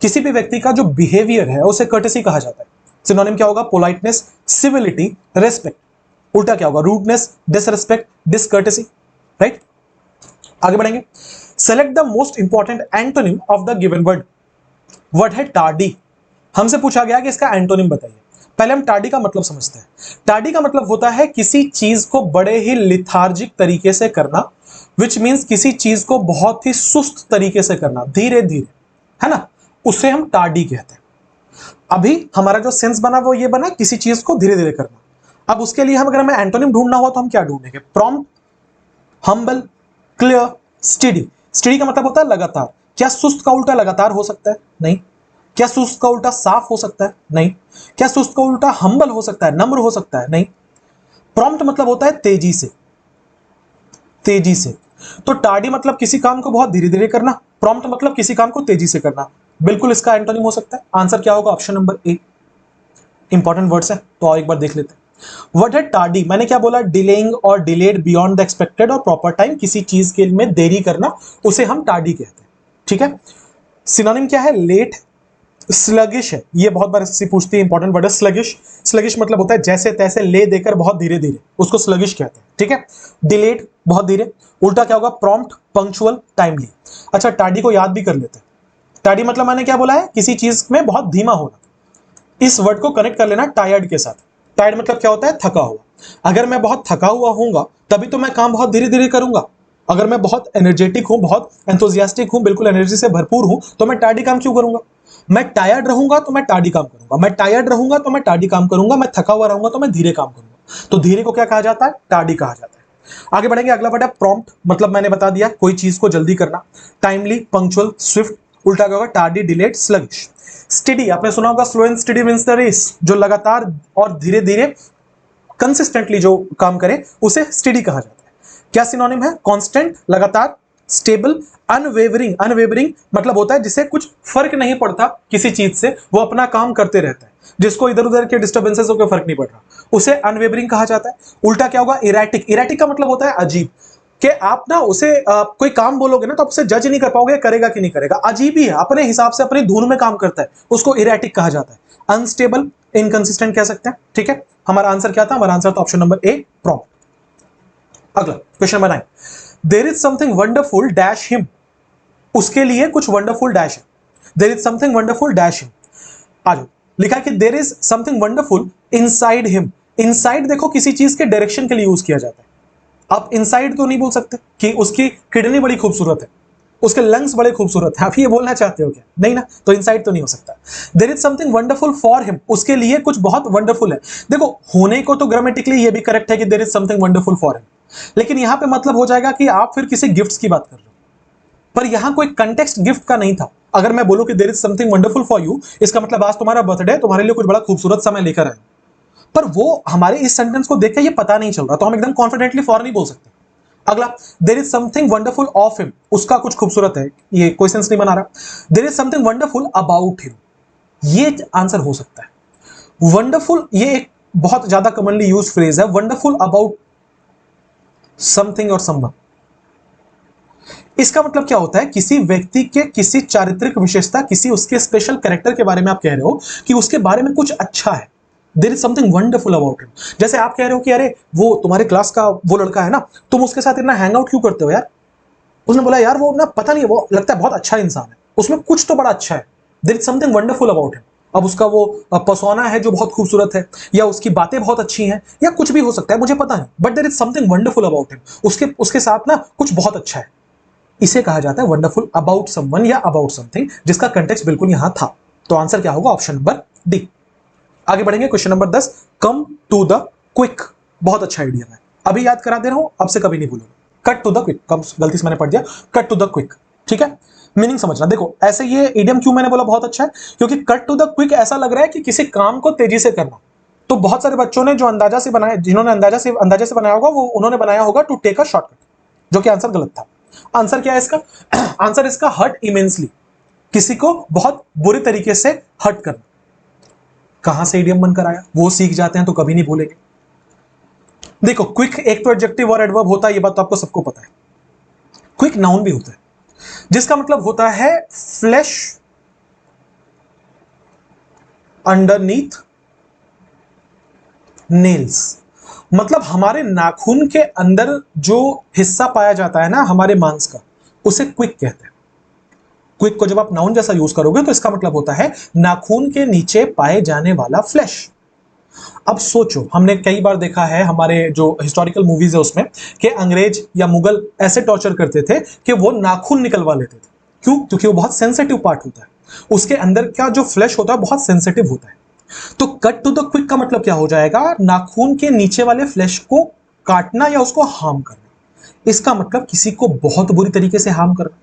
किसी भी व्यक्ति का जो बिहेवियर है उसे कर्टेसी कहा जाता है। सिनोनिम क्या होगा? Politeness, civility, respect. उल्टा क्या होगा? Rudeness, disrespect, discourtesy. राइट, आगे बढ़ेंगे। Select the most important antonym of the given word. Word है टार्डी। हमसे पूछा गया कि इसका एंटोनिम बताइए। पहले हम टार्डी का मतलब समझते हैं। टार्डी का मतलब होता है किसी चीज को बड़े ही लिथार्जिक तरीके से करना, विच मीन्स किसी चीज को बहुत ही सुस्त तरीके से करना, धीरे धीरे, है ना, उसे हम टार्डी कहते हैं। अभी हमारा जो सेंस बना वो ये बना, किसी चीज को धीरे धीरे करना। अब उसके लिए हम, अगर हमें एंटोनिम ढूंढना हो तो हम क्या ढूंढेंगे? Prompt, humble, clear, steady. Steady का मतलब होता है लगातार। क्या सुस्त का उल्टा लगातार हो सकता है? नहीं। क्या सुस्त का उल्टा साफ हो सकता है? नहीं। क्या सुस्त का उल्टा हम्बल हो सकता है, नम्र हो सकता है? नहीं। प्रॉम्प्ट मतलब होता है तेजी से, तेजी से। तो टार्डी मतलब किसी काम को बहुत धीरे धीरे करना, प्रॉम्प्ट मतलब किसी काम को तेजी से करना। बिल्कुल इसका एंटोनिम हो सकता है। आंसर क्या होगा? ऑप्शन नंबर ए। इंपॉर्टेंट वर्ड्स है तो आओ एक बार देख लेते हैं। वर्ड है टार्डी, मैंने क्या बोला, डिलेइंग और डिलेड बियॉन्ड द एक्सपेक्टेड और प्रॉपर टाइम, किसी चीज के में देरी करना, उसे हम टार्डी कहते हैं, ठीक है। सिनोनिम क्या है, लेट, स्लगिश है, ये बहुत बार इससे पूछती है, इंपॉर्टेंट वर्ड है स्लगिश। स्लगिश मतलब होता है जैसे तैसे, ले देकर बहुत धीरे धीरे, उसको स्लगिश कहते हैं, ठीक है। डिलेड बहुत धीरे, उल्टा क्या होगा, प्रॉम्प्ट, पंक्चुअल, टाइमली। अच्छा, टार्डी को याद भी कर लेते हैं। टार्डी मतलब मैंने क्या बोला है, किसी चीज में बहुत धीमा होना। इस वर्ड को कनेक्ट कर लेना टायर्ड के साथ। टायर्ड मतलब क्या होता है, थका हुआ। अगर मैं बहुत थका हुआ होऊंगा तभी तो मैं काम बहुत धीरे धीरे करूंगा। अगर मैं बहुत एनर्जेटिक हूं, बहुत एंथुजियास्टिक हूं, बिल्कुल एनर्जी से भरपूर हूं, तो मैं टार्डी काम क्यों करूंगा। मैं टायर्ड रहूंगा तो मैं टार्डी काम करूंगा, मैं टायर्ड रहूंगा तो मैं टार्डी काम करूंगा, मैं थका हुआ रहूंगा तो मैं धीरे काम करूंगा। तो धीरे को क्या कहा जाता है, टार्डी कहा जाता है। आगे बढ़ेंगे, अगला वर्ड है प्रॉम्प्ट, मतलब मैंने बता दिया, कोई चीज को जल्दी करना। टाइमली, पंक्चुअल, स्विफ्ट, उल्टा क्या होगा, टार्डी, डिलेड, स्लगिश। स्टेडी, आपने सुना होगा, slow and steady means the race, जो लगातार और धीरे धीरे कंसिस्टेंटली जो काम करे उसे स्टेडी कहा जाता है। क्या सिनोनिम है, कांस्टेंट, लगातार, स्टेबल, अनवेवरिंग। अनवेवरिंग मतलब होता है जिसे कुछ फर्क नहीं पड़ता किसी चीज से, वो अपना काम करते रहता है, जिसको इधर उधर के डिस्टर्बेंसेस को फर्क नहीं पड़ रहा, उसे अनवेवरिंग कहा जाता है। उल्टा क्या होगा, इरेटिक। इरेटिक का मतलब होता है अजीब, कि आप ना उसे कोई काम बोलोगे ना तो आप उसे जज नहीं कर पाओगे करेगा कि नहीं करेगा, अजीब ही है, अपने हिसाब से अपनी धुन में काम करता है, उसको इरेटिक कहा जाता है। अनस्टेबल, इनकंसिस्टेंट कह सकते हैं, ठीक है। हमारा आंसर क्या था, हमारा आंसर था ऑप्शन नंबर ए, प्रॉम्प्ट। अगला question number 9, there is something wonderful dash him, उसके लिए कुछ वंडरफुल डैश है। There is something wonderful dash him, आ जाओ, लिखा है कि there is something wonderful inside him. Inside देखो किसी चीज के डायरेक्शन के लिए यूज किया जाता है। आप इनसाइड तो नहीं बोल सकते कि उसकी किडनी बड़ी खूबसूरत है, उसके लंग्स बड़े खूबसूरत है, आप ये बोलना चाहते हो क्या, नहीं ना, तो इनसाइड तो नहीं हो सकता। There is something wonderful for him, उसके लिए कुछ बहुत वंडरफुल है। देखो होने को तो ग्रामेटिकली ये भी करेक्ट है कि there is something wonderful for him, लेकिन यहां पे मतलब हो जाएगा कि आप फिर किसी गिफ्ट्स की बात कर रहे हो, पर यहां कोई कंटेक्स्ट गिफ्ट का नहीं था। अगर मैं बोलूं कि there is something wonderful for you, इसका मतलब आज तुम्हारा बर्थडे, तुम्हारे लिए कुछ बड़ा खूबसूरत सा मैं लेकर आया, पर वो हमारे इस सेंटेंस को देख के ये पता नहीं चल रहा, तो हम एकदम कॉन्फिडेंटली फॉर नहीं बोल सकते। अगला, there is something wonderful of him, उसका कुछ खूबसूरत है, ये कोई सेंस नहीं बना रहा। There is something wonderful about him, ये आंसर हो सकता है। वंडरफुल ये एक बहुत ज्यादा कॉमनली यूज फ्रेज है, वंडरफुल अबाउट समथिंग और समवन। इसका मतलब क्या होता है, किसी व्यक्ति के किसी चारित्रिक विशेषता, किसी उसके स्पेशल कैरेक्टर के बारे में आप कह रहे हो कि उसके बारे में कुछ अच्छा है। There is something wonderful about him. जैसे आप कह रहे हो कि अरे वो तुम्हारे क्लास का वो लड़का है ना, तुम उसके साथ इतना हैंग आउट क्यों करते हो यार। उसने बोला यार वो ना पता नहीं, वो लगता है बहुत अच्छा इंसान है, उसमें कुछ तो बड़ा अच्छा है। There is something wonderful about him. अब उसका वो पर्सोना है जो बहुत खूबसूरत है, या उसकी बातें बहुत अच्छी हैं, या कुछ भी हो सकता है, मुझे पता नहीं, but there is something wonderful about him, उसके उसके साथ ना कुछ बहुत अच्छा है। इसे कहा जाता है वंडरफुल अबाउट समवन या अबाउट समथिंग, जिसका कंटेक्स्ट बिल्कुल यहां था। तो आंसर क्या होगा, ऑप्शन नंबर डी। आगे बढ़ेंगे, question number 10, come to the quick, बहुत अच्छा आइडिया है, अभी याद करा दे रहा हूं, अब से कभी नहीं भूलोगे। कट टू द क्विक, कम गलती से मैंने पढ़ दिया, कट टू द क्विक, ठीक है। मीनिंग समझना, देखो ऐसे ये इडियम क्यों मैंने बोला बहुत अच्छा है, क्योंकि कट टू द क्विक ऐसा लग रहा है कि किसी काम को तेजी से करना। तो बहुत सारे बच्चों ने जो अंदाजा से बनाया, जिन्होंने अंदाजा से बनाया होगा, वो उन्होंने बनाया होगा टू टेक अ शॉर्टकट, जो कि आंसर गलत था। आंसर क्या है इसका, आंसर इसका हर्ट इमेंसली, किसी को बहुत बुरे तरीके से हर्ट करना। कहां से इडियम बनकर आया, वो सीख जाते हैं तो कभी नहीं भूलेंगे। देखो क्विक एक तो एडजेक्टिव और एडवर्ब होता है, ये बात तो आपको सबको पता है। क्विक नाउन भी होता है, जिसका मतलब होता है फ्लैश अंडरनीथ नेल्स। मतलब हमारे नाखून के अंदर जो हिस्सा पाया जाता है ना हमारे मांस का, उसे क्विक कहते हैं। क्विक को जब आप नाउन जैसा यूज करोगे तो इसका मतलब होता है नाखून के नीचे पाए जाने वाला फ्लैश। अब सोचो, हमने कई बार देखा है हमारे जो हिस्टोरिकल मूवीज है उसमें कि अंग्रेज या मुगल ऐसे टॉर्चर करते थे कि वो नाखून निकलवा लेते थे। क्यों, क्योंकि वो बहुत सेंसिटिव पार्ट होता है, उसके अंदर का जो फ्लैश होता है बहुत सेंसिटिव होता है। तो कट टू द क्विक का मतलब क्या हो जाएगा, नाखून के नीचे वाले फ्लैश को काटना या उसको हार्म करना। इसका मतलब किसी को बहुत बुरी तरीके से हार्म करना,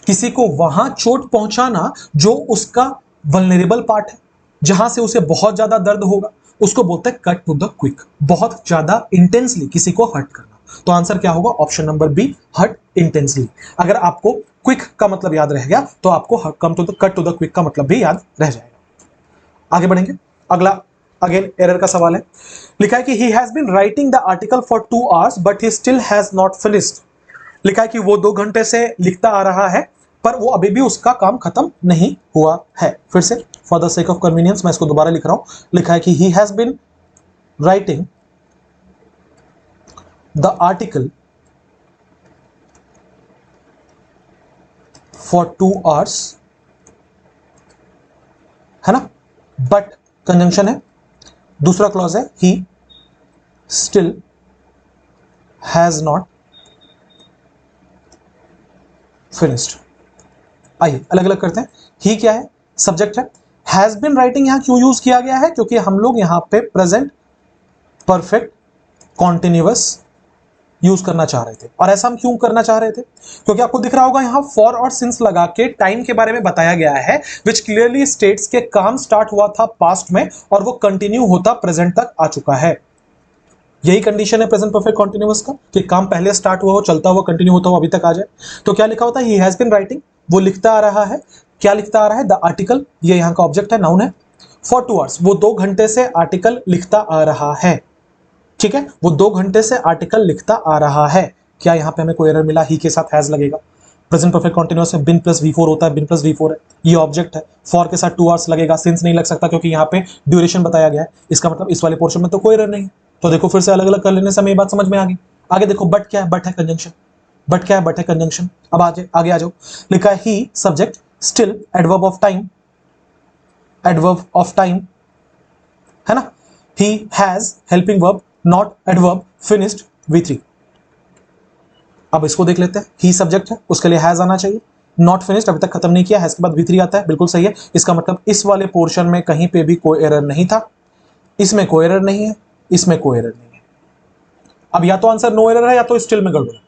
किसी को वहां चोट पहुंचाना जो उसका वल्नरेबल पार्ट है, जहां से उसे बहुत ज्यादा दर्द होगा, उसको बोलते हैं कट टू द क्विक। बहुत ज्यादा इंटेंसली किसी को हर्ट करना। तो आंसर क्या होगा, option number B, hurt intensely. अगर आपको क्विक का मतलब याद रह गया तो आपको कट टू द क्विक का मतलब भी याद रह जाएगा। आगे बढ़ेंगे, अगला अगेन एरर का सवाल है, लिखा है कि he has been writing the article for 2 hours but he still has not finished. लिखा है कि वो 2 घंटे से लिखता आ रहा है पर वो अभी भी उसका काम खत्म नहीं हुआ है। फिर से for the sake of convenience मैं इसको दोबारा लिख रहा हूं, लिखा है कि he has been writing the article for 2 hours, है ना, बट कंजंक्शन है, दूसरा क्लॉज है ही स्टिल हैज नॉट फिनिश्ड। आइए अलग अलग करते हैं। ही क्या है, सब्जेक्ट है। हैज बीन राइटिंग यहां क्यों यूज किया गया है, क्योंकि हम लोग यहां पे प्रेजेंट परफेक्ट कॉन्टिन्यूअस यूज करना चाह रहे थे। और ऐसा हम क्यों करना चाह रहे थे, क्योंकि आपको दिख रहा होगा यहां फॉर और सिंस लगा के टाइम के बारे में बताया गया है, विच क्लियरली स्टेट्स के काम स्टार्ट हुआ था पास्ट में और वो कंटिन्यू होता प्रेजेंट तक आ चुका है। यही कंडीशन है प्रेजेंट परफेक्ट कॉन्टिन्यूअस का, कि काम पहले स्टार्ट हुआ हो, चलता हुआ कंटिन्यू होता हो, अभी तक आ जाए। तो क्या लिखा होता है, ही हैज बीन राइटिंग, वो लिखता आ रहा है। क्या लिखता आ रहा है, द आर्टिकल, ये यहां का ऑब्जेक्ट है, नाउन है। फॉर 2 hours, वो 2 घंटे से आर्टिकल लिखता आ रहा है। ठीक है, वो 2 घंटे से आर्टिकल लिखता आ रहा है। क्या यहां पे हमें कोई एरर मिला, ही के साथ हैज लगेगा। प्रेजेंट परफेक्ट कॉन्टिन्यूअस में बिन प्लस V4 होता है, बिन प्लस V4 है, ये ऑब्जेक्ट है। फॉर के साथ 2 hours लगेगा, सिंस नहीं लग सकता क्योंकि यहां पे ड्यूरेशन बताया गया है। इसका मतलब इस वाले पोर्शन में तो कोई एरर नहीं है। तो देखो फिर से अलग अलग कर लेने से हमें ये बात समझ में आ गई। आगे देखो, बट क्या है, बट है कंजंक्शन। बट क्या है, बट है कंजंक्शन। अब आगे आ जाओ, लिखा है he subject still adverb of time, adverb of time, है ना। He has helping verb, not adverb, finished V3। अब इसको देख लेते हैं, ही सब्जेक्ट है, उसके लिए हैज आना चाहिए। नॉट फिनिश्ड, अभी तक खत्म नहीं किया, हैज के बाद V3 आता है, बिल्कुल सही है। इसका मतलब इस वाले पोर्शन में कहीं पे भी कोई एरर नहीं था, इसमें कोई एरर नहीं है, इसमें कोई एरर नहीं है। अब या तो आंसर नो एरर है या तो स्टिल में गड़बड़ है,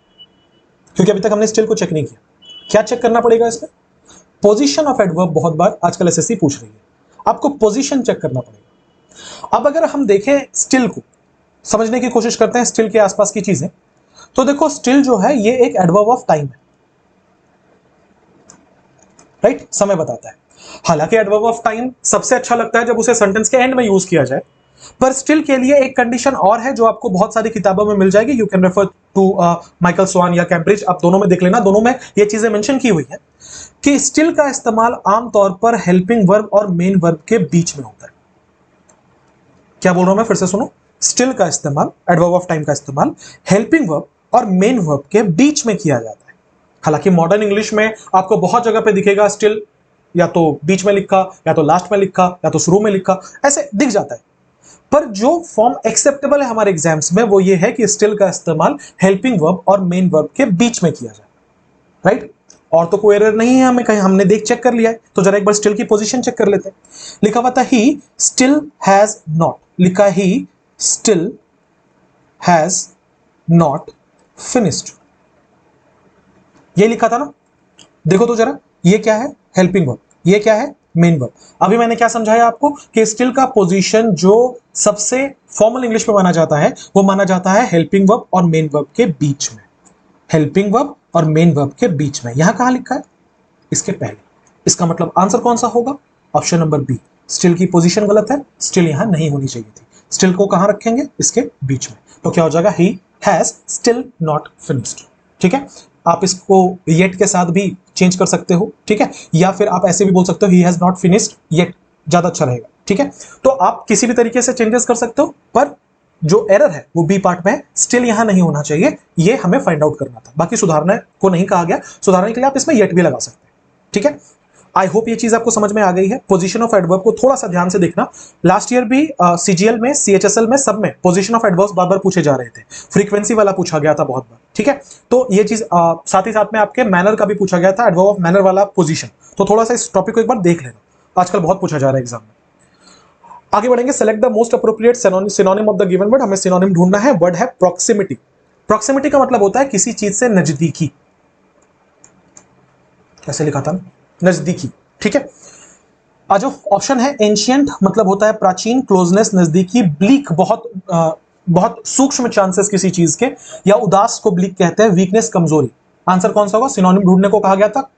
क्योंकि अभी तक हमने स्टिल को चेक नहीं किया। क्या चेक करना पड़ेगा इसमें, पोजीशन ऑफ एडवर्ब। बहुत बार आजकल एसएससी पूछ रही है, आपको पोजीशन चेक करना पड़ेगा। अब अगर हम देखें स्टिल को, समझने की कोशिश करते हैं स्टिल के आसपास की चीजें, तो देखो स्टिल जो है ये एक एडवर्ब ऑफ टाइम है, राइट, समय बताता है। हालांकि एडवर्ब ऑफ टाइम सबसे अच्छा लगता है जब उसे सेंटेंस के एंड में यूज किया जाए, पर स्टिल के लिए एक कंडीशन और है जो आपको बहुत सारी किताबों में मिल जाएगी। You can refer to Michael Swan या कैम्ब्रिज, आप दोनों में देख लेना, दोनों में ये चीजें मेंशन की हुई है कि स्टिल का इस्तेमाल आमतौर पर हेल्पिंग वर्ब और मेन वर्ब के बीच में होता है। क्या बोल रहा हूं मैं, फिर से सुनो, स्टिल का इस्तेमाल, एडवर्ब ऑफ टाइम का इस्तेमाल हेल्पिंग वर्ब और मेन वर्ब के बीच में किया जाता है। हालांकि मॉडर्न इंग्लिश में आपको बहुत जगह पे दिखेगा स्टिल या तो बीच में लिखा, या तो लास्ट में लिखा, या तो शुरू में लिखा, ऐसे दिख जाता है। पर जो फॉर्म एक्सेप्टेबल है हमारे एग्जाम्स में वो ये है कि स्टिल का इस्तेमाल हेल्पिंग वर्ब और मेन वर्ब के बीच में किया जाए, राइट। और तो कोई एरर नहीं है, हमें कहीं हमने देख चेक कर लिया है, तो जरा एक बार स्टिल की पोजीशन चेक कर लेते हैं। लिखा हुआ था ही स्टिल हैज नॉट, लिखा ही स्टिल हैज नॉट फिनिश्ड, ये लिखा था ना। देखो तो जरा, ये क्या है, हेल्पिंग वर्ब, ये क्या है, मेन वर्ब। अभी मैंने क्या समझाया आपको कि स्टिल का पोजीशन जो सबसे फॉर्मल इंग्लिश में माना जाता है वो माना जाता है हेल्पिंग वर्ब और मेन वर्ब के बीच में, हेल्पिंग वर्ब और मेन वर्ब के बीच में। यहां कहां लिखा है, इसके पहले। इसका मतलब आंसर कौन सा होगा, ऑप्शन नंबर बी। स्टिल की पोजीशन गलत है, स्टिल यहां नहीं होनी चाहिए थी। स्टिल को कहां रखेंगे, इसके बीच में। तो क्या हो जाएगा, he has still not finished. ठीक है, आप इसको येट के साथ भी चेंज कर सकते हो, ठीक है, या फिर आप ऐसे भी बोल सकते हो he has not finished yet, ज्यादा अच्छा रहेगा। ठीक है, तो आप किसी भी तरीके से चेंजेस कर सकते हो, पर जो एरर है वो बी पार्ट में है, स्टिल यहां नहीं होना चाहिए, ये हमें फाइंड आउट करना था। बाकी सुधारने को नहीं कहा गया, सुधारने के लिए आप इसमें येट भी लगा सकते हैं। ठीक है, आई होप ये चीज आपको समझ में आ गई है। पोजीशन ऑफ एडवर्ब को थोड़ा सा ध्यान से देखना, लास्ट ईयर भी सीजीएल में, सीएचएसएल में, सब में पोजीशन ऑफ एडवर्ब्स बार बार पूछे जा रहे थे, फ्रीक्वेंसी वाला पूछा गया था बहुत बार। ठीक है, तो ये चीज साथ ही साथ में आपके मैनर का भी पूछा गया था, एडवर्ब ऑफ मैनर वाला पोजीशन। तो थोड़ा सा इस टॉपिक को एक बार देख लेना, आजकल बहुत पूछा जा रहा है एग्जाम में। आगे बढ़ेंगे, select the most appropriate synonym of the given word. हमें सिनोनिम ढूंढना है। वर्ड है प्रॉक्सिमिटी। प्रॉक्सिमिटी का मतलब होता है किसी चीज से नजदीकी, कैसे लिखा था, नजदीकी। ठीक है, आज ऑप्शन है एंशियंट, मतलब होता है प्राचीन, क्लोजनेस नजदीकी, ब्लीक बहुत सूक्ष्म चांसेस किसी चीज के, या उदास को ब्लीक कहते हैं, वीकनेस कमजोरी। आंसर कौन सा होगा, सिनोनिम ढूंढने को कहा गया था,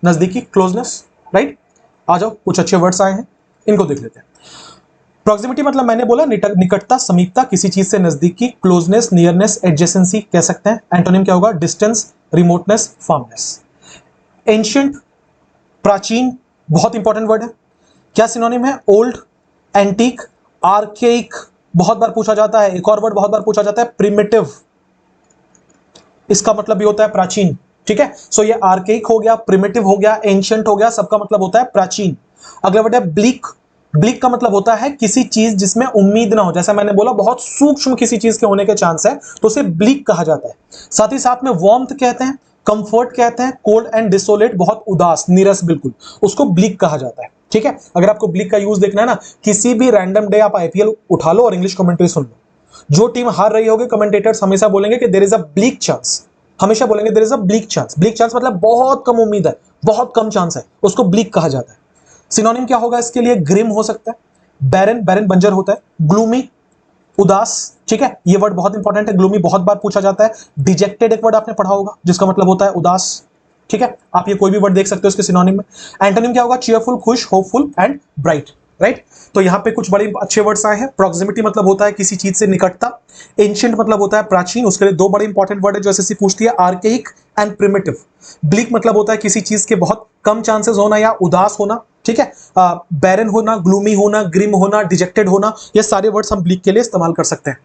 नजदीकी, क्लोजनेस, राइट। आ जाओ, कुछ अच्छे वर्ड्स आए हैं, इनको देख लेते हैं। प्रॉक्सिमिटी मतलब मैंने बोला निकटता, समीपता, किसी चीज से नजदीकी, क्लोजनेस, नियरनेस, एडजेसेंसी कह सकते हैं। एंटोनिम क्या होगा? Distance, remoteness, फार्मनेस। एंशियंट, प्राचीन, बहुत इंपॉर्टेंट वर्ड है। क्या सिनोनिम है? ओल्ड, एंटीक, आर्केइक, बहुत बार पूछा जाता है। एक और वर्ड बहुत बार पूछा जाता है, प्रिमिटिव, इसका मतलब भी होता है प्राचीन। ठीक है, सो ये आर्केइक हो गया, प्रिमिटिव हो गया, एंशियंट हो गया, सबका मतलब होता है प्राचीन। अगला वर्ड है ब्लीक। ब्लीक का मतलब होता है किसी चीज जिसमें उम्मीद ना हो, जैसा मैंने बोला बहुत सूक्ष्म किसी चीज के होने के चांस है, तो उसे ब्लीक कहा जाता है। साथ ही साथ में वार्मथ कहते हैं, कंफर्ट कहते हैं, कोल्ड एंड डिसोलेट, बहुत उदास, नीरस बिल्कुल, उसको ब्लीक कहा जाता है। ठीक है, अगर आपको ब्लीक का यूज देखना है ना, किसी भी रैंडम डे आप आईपीएल उठा लो और इंग्लिश कमेंट्री सुन लो, जो टीम हार रही होगी कमेंटेटर्स हमेशा बोलेंगे कि there is a bleak chance, हमेशा बोलेंगे there is a bleak chance. Bleak chance मतलब बहुत कम उम्मीद है, बहुत कम चांस है, उसको ब्लीक कहा जाता है। सिनोनिम क्या होगा इसके लिए? ग्रिम हो सकता है, बैरन, बैरन बंजर होता है, ग्लूमी, उदास। ठीक है, ये वर्ड बहुत इंपॉर्टेंट है, ग्लूमी बहुत बार पूछा जाता है। डिजेक्टेड एक वर्ड आपने पढ़ा होगा जिसका मतलब होता है उदास। ठीक है, आप ये कोई भी वर्ड देख सकते हो इसके सिनोनिम में। एंटोनिम क्या होगा? चीयरफुल, खुश, होपफुल एंड ब्राइट। राइट, तो यहां पे कुछ बड़े अच्छे वर्ड्स आए हैं। प्रॉक्सिमिटी मतलब होता है किसी चीज से निकटता, एंशिएंट मतलब होता है प्राचीन, उसके लिए दो बड़े इंपॉर्टेंट वर्ड है जो एसएससी पूछती है, आर्केइक एंड प्रिमिटिव। ब्लीक मतलब होता है किसी चीज के बहुत कम चांसेस होना या उदास होना। ठीक है, बैरन होना, ग्लूमी होना, ग्रिम होना, डिजेक्टेड होना, ये सारे वर्ड्स हम ब्लीक के लिए इस्तेमाल कर सकते हैं,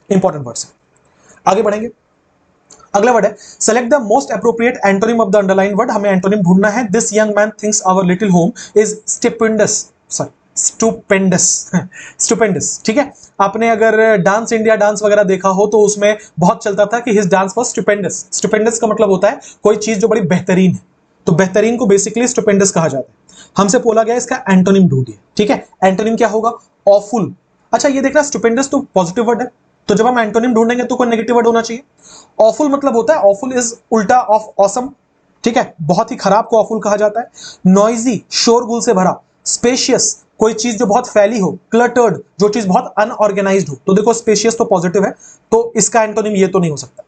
इंपॉर्टेंट वर्ड्स। आगे बढ़ेंगे, अगला वर्ड है select the most appropriate antonym of the underline word. हमें एंटोनिम ढूंढना है। This young man thinks our little home is stupendous, sorry stupendous, stupendous. ठीक है, आपने अगर डांस इंडिया डांस वगैरह देखा हो तो उसमें बहुत चलता था कि his dance was stupendous. Stupendous का मतलब होता है कोई चीज जो बड़ी बेहतरीन है, तो बेहतरीन को बेसिकली स्टुपेंडस कहा जाता है। हमसे बोला गया इसका एंटोनिम ढूंढिए। ठीक है, एंटोनिम क्या होगा? ऑफुल। अच्छा ये देखना, स्टुपेंडस तो पॉजिटिव वर्ड है, तो जब हम एंटोनिम ढूंढेंगे तो कोई नेगेटिव वर्ड होना चाहिए। ऑफुल मतलब होता है, ऑफुल इज उल्टा ऑफ ऑसम। ठीक है, बहुत ही खराब को ऑफुल कहा जाता है। नॉइजी, शोरगुल से भरा। स्पेशियस, कोई चीज जो बहुत फैली हो। क्लटर्ड, जो चीज बहुत अनऑर्गेनाइज्ड हो। तो देखो स्पेशियस तो पॉजिटिव है, तो इसका एंटोनिम ये तो नहीं हो सकता।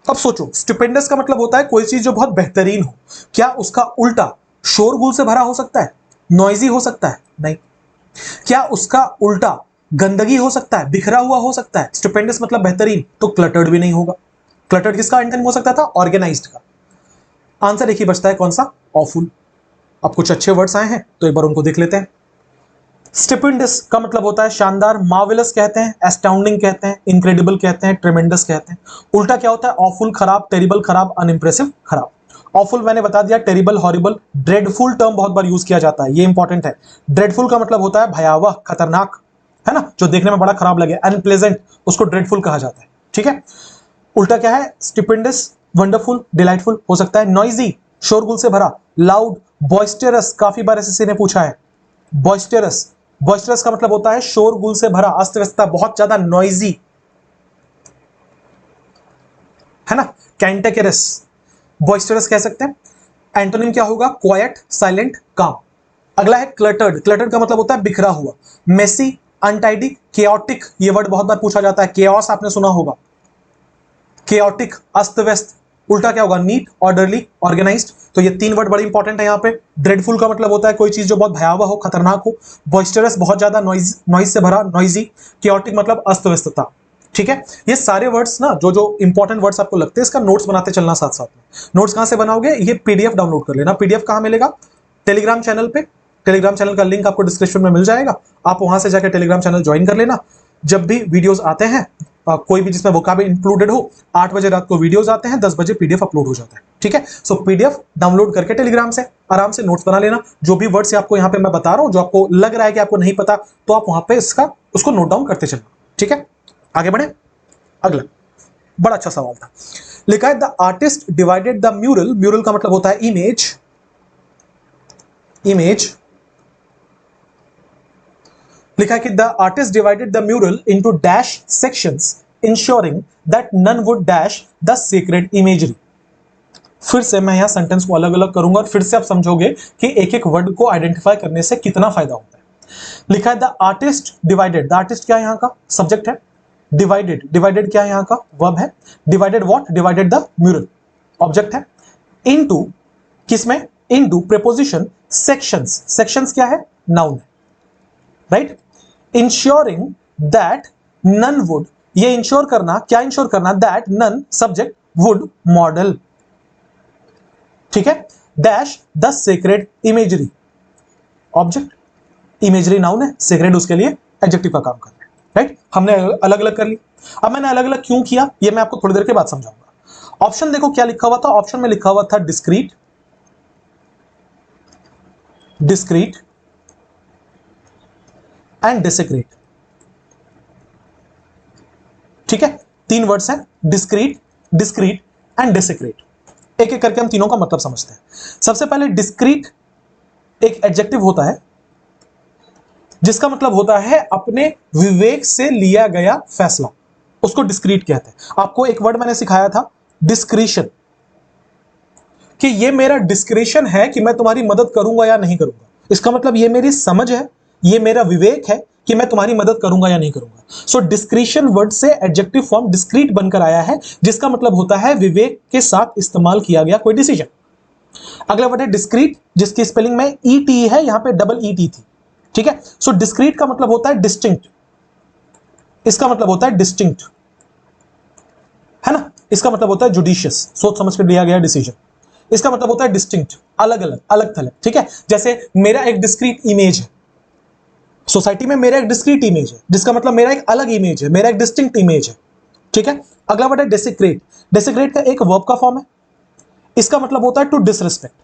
अब सोचो, स्टुपेंडस का मतलब होता है कोई चीज जो बहुत बेहतरीन हो, क्या उसका उल्टा शोरगुल से भरा हो सकता है? नॉइजी हो सकता है? नहीं। क्या उसका उल्टा गंदगी हो सकता है, बिखरा हुआ हो सकता है? स्टुपेंडस मतलब बेहतरीन, तो क्लटर्ड भी नहीं होगा। क्लटर्ड किसका एंटोनिम हो सकता था? ऑर्गेनाइज्ड का। आंसर एक ही बचता है, कौन सा? ऑफुल। अब कुछ अच्छे वर्ड्स आए हैं तो एक बार उनको देख लेते हैं। स्टुपेंडस का मतलब होता है शानदार, मार्वेलस कहते हैं, एस्टाउंडिंग कहते हैं, इनक्रेडिबल कहते हैं, ट्रेमेंडस कहते हैं। उल्टा क्या होता है? ऑफुल खराब, टेरिबल खराब, अनइम्प्रेसिव खराब। ऑफुल मैंने बता दिया, टेरिबल, हॉरिबल। ड्रेडफुल टर्म बहुत बार यूज किया जाता है, ये इंपॉर्टेंट है। ड्रेडफुल का मतलब होता है भयावह, खतरनाक, है ना, जो देखने में बड़ा खराब लगे। अनप्लेजेंट, उसको ड्रेडफुल कहा जाता है। ठीक है, उल्टा क्या है? स्टुपेंडस, वंडरफुल, डिलाइटफुल हो सकता है। नॉइजी, शोरगुल से भरा। लाउड, बॉइस्टरस, काफी बार एसएससी ने पूछा है। बॉइस्टरस, बॉइस्टरस का मतलब होता है शोरगुल से भरा, अस्त व्यस्तता, बहुत ज्यादा नॉइजी, है ना। कैंटेकेरस, बॉइस्टरस कह सकते हैं। एंटोनिम क्या होगा? क्वाइट, साइलेंट, काम। अगला है क्लटर्ड। क्लटर्ड का मतलब होता है बिखरा हुआ। मेसी, अनटाइडी, केओटिक, ये वर्ड बहुत बार पूछा जाता है। केओस आपने सुना होगा, केओटिक, अस्त व्यस्त। उल्टा क्या होगा? Neat, orderly, organised. तो ये तीन वर्ड बड़े इंपॉर्टेंट है यहाँ पे। ड्रेडफुल का मतलब होता है कोई चीज जो बहुत भयावह हो, खतरनाक हो। बॉइस्टरस, बहुत ज्यादा नॉइज से भरा, नॉइजी। केओटिक मतलब अस्त व्यस्तता। ठीक है, ये सारे वर्ड्स ना जो जो इंपॉर्टेंट वर्ड्स आपको लगते हैं, इसका नोट्स बनाते चलना साथ साथ में। नोट्स कहां से बनाओगे? ये पीडीएफ डाउनलोड कर लेना। पीडीएफ कहां मिलेगा? टेलीग्राम चैनल पे। टेलीग्राम चैनल का लिंक आपको डिस्क्रिप्शन में मिल जाएगा, आप वहां से जाकर टेलीग्राम चैनल ज्वाइन कर लेना। जब भी वीडियोस आते हैं, कोई भी जिसमें वोकैब इंक्लूडेड हो, 8 बजे रात को वीडियोस आते हैं, 10 बजे पीडीएफ अपलोड हो जाता है। ठीक है, सो पीडीएफ डाउनलोड करके टेलीग्राम से आराम से नोट्स बना लेना। जो भी वर्ड्स आपको यहाँ पे मैं बता रहा हूँ, जो आपको लग रहा है कि आपको नहीं पता, तो आप वहां पे उसको नोट डाउन करते चलना। ठीक है, आगे बढ़े। अगला बड़ा अच्छा सवाल था, लिखा है the artist divided the mural. Mural का मतलब होता है इमेज, इमेज। लिखा है कि the artist divided the mural into dash sections ensuring that none would dash the secret imagery. फिर से मैं यहां सेंटेंस को अलग अलग करूंगा और फिर से आप समझोगे कि एक एक वर्ड को आइडेंटिफाई करने से कितना फायदा होता है। लिखा है the artist divided. The artist क्या है? यहां का सब्जेक्ट है। डिवाइडेड, डिवाइडेड क्या है? यहां का वर्ब है। Divided what? Divided the mural, object है। इनटू, किसमें? Into preposition sections. सेक्शंस क्या है? नाउन है, right. Ensuring that none would, ये इंश्योर करना, क्या इंश्योर करना, that none subject would model, ठीक है, dash the sacred imagery, object, imagery noun है, सेक्रेड उसके लिए एडजेक्टिव का काम कर रहा है, राइट। हमने अलग अलग कर ली। अब मैंने अलग अलग क्यों किया ये मैं आपको थोड़ी देर के बाद समझाऊंगा। ऑप्शन देखो क्या लिखा हुआ था, ऑप्शन में लिखा हुआ था डिस्क्रीट, डिस्क्रीट एंड डिसेक्रेट, ठीक है, तीन वर्ड्स हैं, डिस्क्रीट, डिस्क्रीट एंड डिसेक्रेट। एक एक करके हम तीनों का मतलब समझते हैं। सबसे पहले डिस्क्रीट एक एडजेक्टिव होता है जिसका मतलब होता है अपने विवेक से लिया गया फैसला, उसको डिस्क्रीट कहते हैं। आपको एक वर्ड मैंने सिखाया था डिस्क्रिशन, कि ये मेरा डिस्क्रिशन है कि मैं तुम्हारी मदद करूंगा या नहीं करूंगा। इसका मतलब ये मेरी समझ है, ये मेरा विवेक है कि मैं तुम्हारी मदद करूंगा या नहीं करूंगा। सो डिस्क्रिशन वर्ड से एडजेक्टिव फॉर्म डिस्क्रीट बनकर आया है, जिसका मतलब होता है विवेक के साथ इस्तेमाल किया गया कोई डिसीजन। अगला वर्ड है डिस्क्रीट, जिसकी स्पेलिंग में ईटी है, यहां पे डबल ईटी थी, ठीक है। सो डिस्क्रीट का मतलब होता है डिस्टिंक्ट, इसका मतलब होता है डिस्टिंक्ट, है ना। इसका मतलब होता है जुडिशियस, सोच समझ कर लिया गया डिसीजन। इसका मतलब होता है डिस्टिंक्ट, अलग अलग, अलग थलग, ठीक है। जैसे मेरा एक डिस्क्रीट इमेज है, सोसाइटी में मेरा एक डिस्क्रीट इमेज है, जिसका मतलब मेरा एक अलग इमेज है, मेरा एक डिस्टिंक्ट इमेज है, ठीक है। अगला वर्ड है डेसिक्रेट, डेसिक्रेट का एक वर्ब का फॉर्म है, इसका मतलब होता है टू डिसरिस्पेक्ट,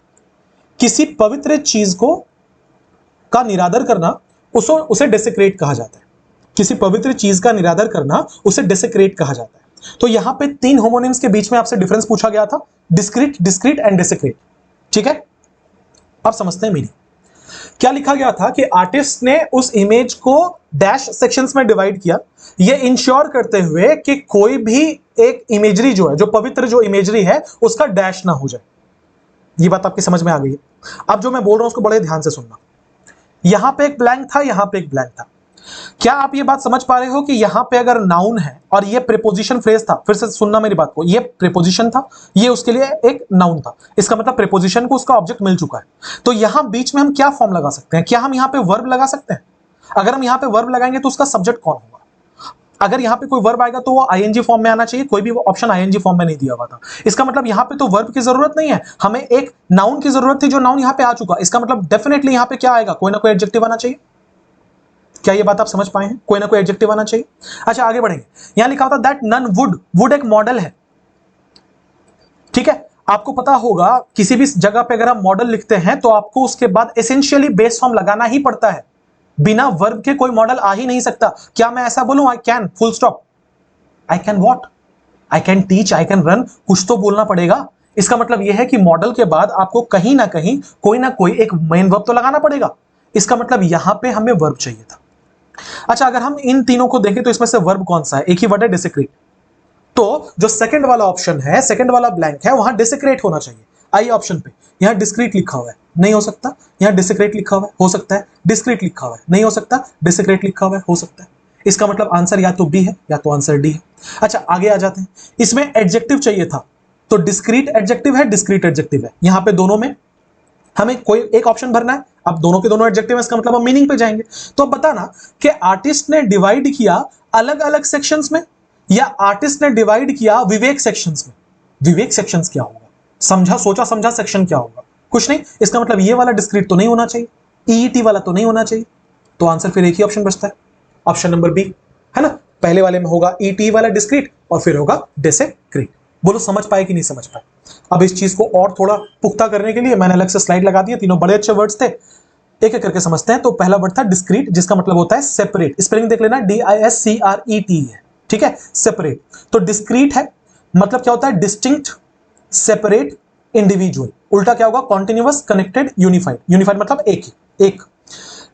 किसी पवित्र चीज को का निरादर करना, उसे डेसिक्रेट कहा जाता है। किसी पवित्र चीज का निरादर करना उसे डेसिक्रेट कहा जाता है। तो यहां पे तीन होमोनिम्स के बीच में आपसे डिफरेंस पूछा गया था, डिस्क्रीट, डिस्क्रीट एंड डेसिक्रेट, ठीक है। अब समझते हैं मीनिंग। क्या लिखा गया था कि आर्टिस्ट ने उस इमेज को डैश सेक्शंस में डिवाइड किया, ये इंश्योर करते हुए कि कोई भी एक इमेजरी जो है, जो पवित्र जो इमेजरी है, उसका डैश ना हो जाए। ये बात आपकी समझ में आ गई है। अब जो मैं बोल रहा हूं उसको बड़े ध्यान से सुनना। यहां पे एक ब्लैंक था, यहां पे एक ब्लैंक था। क्या आप ये बात समझ पा रहे हो कि यहां पे अगर नाउन है और ये प्रीपोजिशन फ्रेज था, फिर से सुनना मेरी बात को, ये प्रीपोजिशन था, ये उसके लिए एक नाउन था, इसका मतलब प्रीपोजिशन को उसका ऑब्जेक्ट मिल चुका है। तो यहां बीच में हम क्या फॉर्म लगा सकते हैं? क्या हम यहां पे वर्ब लगा सकते हैं? अगर हम यहां पे वर्ब लगाएंगे तो उसका सब्जेक्ट कौन होगा? अगर यहां पे कोई वर्ब आएगा तो वो आईएनजी फॉर्म में आना चाहिए, कोई भी ऑप्शन आईएनजी फॉर्म में नहीं दिया हुआ था। इसका मतलब यहां पे तो वर्ब की जरूरत नहीं है, हमें एक नाउन की जरूरत थी, जो नाउन यहां पे आ चुका। इसका मतलब डेफिनेटली यहां पे क्या आएगा? कोई ना कोई एडजेक्टिव आना चाहिए। क्या ये बात आप समझ पाए हैं? कोई ना कोई एडजेक्टिव आना चाहिए। अच्छा आगे बढ़ेंगे। यहां लिखा होता दैट नन वुड, वुड एक मॉडल है, ठीक है। आपको पता होगा किसी भी जगह पे अगर हम मॉडल लिखते हैं तो आपको उसके बाद एसेंशियली बेस फॉर्म लगाना ही पड़ता है, बिना वर्ब के कोई मॉडल आ ही नहीं सकता। क्या मैं ऐसा बोलूं I can full stop? I can what? I can teach, I can run, कुछ तो बोलना पड़ेगा। इसका मतलब यह है कि मॉडल के बाद आपको कहीं ना कहीं कोई ना कोई एक मेन वर्ब तो लगाना पड़ेगा। इसका मतलब यहां पे हमें वर्ब चाहिए था। अच्छा अगर हम इन तीनों को देखें तो इसमें से वर्ब कौन सा है? एक ही वर्ड है डिसेक्रेट। तो जो सेकंड वाला ऑप्शन है, सेकंड वाला ब्लैंक है, वहां डिसेक्रेट होना चाहिए। आई ऑप्शन पे यहां डिस्क्रीट लिखा हुआ है, नहीं हो सकता। यहां डिसेक्रेट लिखा हुआ है, हो सकता है। डिस्क्रीट लिखा हुआ है, नहीं हो सकता। डिसेक्रेट लिखा हुआ है, हो सकता है। इसका मतलब आंसर या तो बी है या तो आंसर डी है। अच्छा आगे आ जाते हैं। इसमें एडजेक्टिव चाहिए था, तो डिस्क्रीट एडजेक्टिव है, डिस्क्रीट एडजेक्टिव है। यहां पे दोनों में हमें कोई एक ऑप्शन भरना है। अब दोनों के दोनों एडजेक्टिव है, इसका मतलब हम मीनिंग पे जाएंगे। तो अब बताना कि आर्टिस्ट ने डिवाइड किया अलग अलग सेक्शंस में या आर्टिस्ट ने डिवाइड किया विवेक सेक्शंस में। विवेक सेक्शंस क्या होगा? समझा, सोचा समझा सेक्शन क्या होगा? कुछ नहीं। इसका मतलब ये वाला डिस्क्रीट तो नहीं होना चाहिए, ईईटी वाला तो नहीं होना चाहिए। तो आंसर फिर एक ही ऑप्शन बचता है, ऑप्शन नंबर बी, है ना। पहले वाले में होगा ईटी वाला डिस्क्रीट और फिर होगा डेसेक्रेट। बोलो समझ पाए कि नहीं समझ पाए? अब इस चीज को और थोड़ा पुख्ता करने के लिए मैंने अलग से स्लाइड लगा दी है, तीनों बड़े अच्छे वर्ड्स थे, एक एक करके समझते हैं। तो पहला वर्ड था डिस्क्रीट, जिसका मतलब होता है सेपरेट। स्पेलिंग देख लेना, DISCRET है, ठीक है, सेपरेट। तो डिस्क्रीट है मतलब क्या होता है? Distinct, separate, individual. उल्टा क्या होगा? Continuous, connected, unified. यूनिफाइड मतलब एक ही, एक।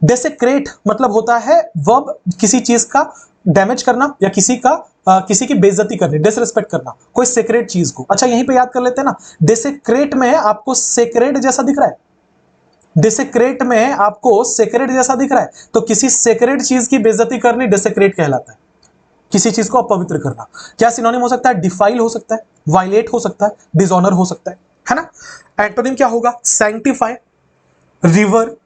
डेसेक्रेट मतलब होता है वर्ब किसी चीज का डैमेज करना या किसी की बेइज्जती करनी, डिसरिस्पेक्ट करना कोई सेक्रेट चीज को। अच्छा यहीं पे याद कर लेते हैं ना, डेसेक्रेट में आपको सेक्रेट जैसा दिख रहा है, डेसेक्रेट में आपको सेक्रेट जैसा दिख रहा है, तो किसी सेक्रेट चीज की बेइज्जती करनी डेसेक्रेट कहलाता है, किसी चीज को अपवित्र करना। क्या सिनोनिम हो सकता है? डिफाइल हो सकता है, वायलेट हो सकता है, डिसऑनर हो सकता है ना। एंटोनिम क्या होगा? सैंक्टिफाई, रिवर,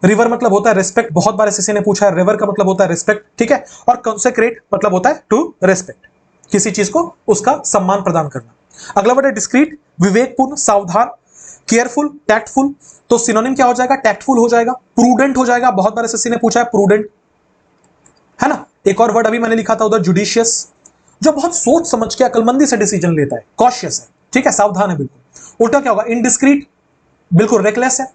रिवर मतलब होता है रिस्पेक्ट, बहुत बार एसएससी ने पूछा है, रिवर का मतलब होता है रिस्पेक्ट, ठीक है। और कंसेक्रेट मतलब होता है टू रेस्पेक्ट, किसी चीज को उसका सम्मान प्रदान करना। अगला वर्ड है डिस्क्रीट, विवेकपूर्ण, सावधान, केयरफुल, टैक्टफुल। तो सिनोनिम क्या हो जाएगा? टैक्टफुल हो जाएगा, प्रूडेंट हो जाएगा, बहुत बार एसएससी ने पूछा है प्रूडेंट, है ना। एक और वर्ड अभी मैंने लिखा था उधर, जुडिशियस, जो बहुत सोच समझ के अकलमंदी से डिसीजन लेता है, कॉशियस है, ठीक है, सावधान है बिल्कुल। उल्टा क्या होगा? इनडिस्क्रीट, बिल्कुल रेकलेस है,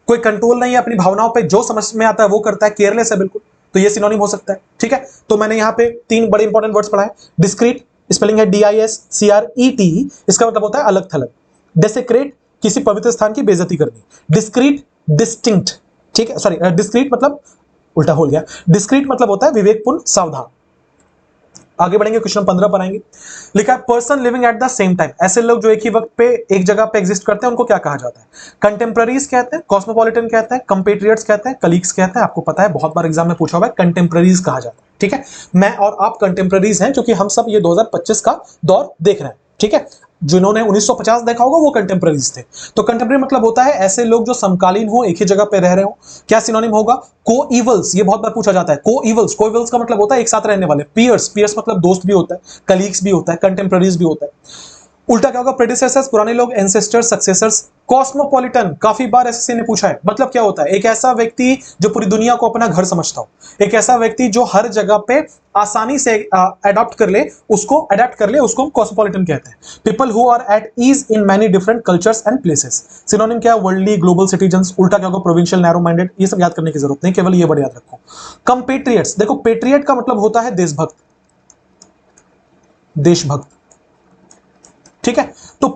कोई कंट्रोल नहीं है अपनी भावनाओं पे, जो समझ में आता है वो करता है, केयरलेस है बिल्कुल। तो ये सिनोनिम हो सकता है, ठीक है। तो मैंने यहाँ पे 3 बड़े इंपॉर्टेंट वर्ड्स पढ़ाए। डिस्क्रीट, स्पेलिंग है DISCRET, इसका मतलब होता है अलग थलग। डेसेक्रेट, किसी पवित्र स्थान की बेइज्जती करनी। डिस्क्रीट, डिस्टिंक्ट, ठीक है, सॉरी, डिस्क्रीट मतलब उल्टा हो गया, डिस्क्रीट मतलब होता है विवेकपूर्ण, सावधान। आगे बढ़ेंगे, क्वेश्चन 15 पर आएंगे। लिखा है person living at the same time, ऐसे लोग जो एक ही वक्त पे एक जगह पे एग्जिस्ट करते हैं उनको क्या कहा जाता है? कंटेम्पररीज कहते हैं, कॉस्मोपॉलिटन कहते हैं, कंपेट्रियट्स कहते हैं, कलीग्स कहते हैं। आपको पता है, बहुत बार एग्जाम में पूछा हुआ है, कंटेम्पररीज कहा जाता है, ठीक है। मैं और आप कंटेम्पररीज हैं, क्योंकि हम सब ये 2025 का दौर देख रहे हैं, ठीक है। जिन्होंने 1950 देखा होगा वो कंटेम्पररीज थे। तो कंटेम्पररी मतलब होता है ऐसे लोग जो समकालीन हो, एक ही जगह पे रह रहे हो। क्या सिनोनिम होगा? को-इवल्स, ये बहुत बार पूछा जाता है। को-इवल्स, को-इवल्स का मतलब होता है एक साथ रहने वाले। पीयर्स, पीयर्स मतलब दोस्त भी होता है, कलीग्स भी होता है, कंटेम्पररीज भी होता है। उल्टा क्या होगा? प्रेडिसेसर्स, पुराने लोग, एंसेस्टर्स, सक्सेसर्स। कॉस्मोपॉलिटन, काफी बार एसएससी ने पूछा है, मतलब क्या होता है? एक ऐसा व्यक्ति जो पूरी दुनिया को अपना घर समझता हो, एक ऐसा व्यक्ति जो हर जगह पे आसानी से अडॉप्ट कर ले, उसको अडेप्ट कर ले, उसको हम कॉस्मोपॉलिटन कहते हैं। People who are at ease in many different cultures and places. Synonym क्या है? Worldly, global citizens. उल्टा क्या होगा? Provincial, narrow minded. ये सब याद करने की जरूरत नहीं, केवल ये वर्ड याद रखो। कंपेट्रियट्स, देखो पेट्रियट का मतलब होता है देशभक्त, देशभक्त, ठीक है। तो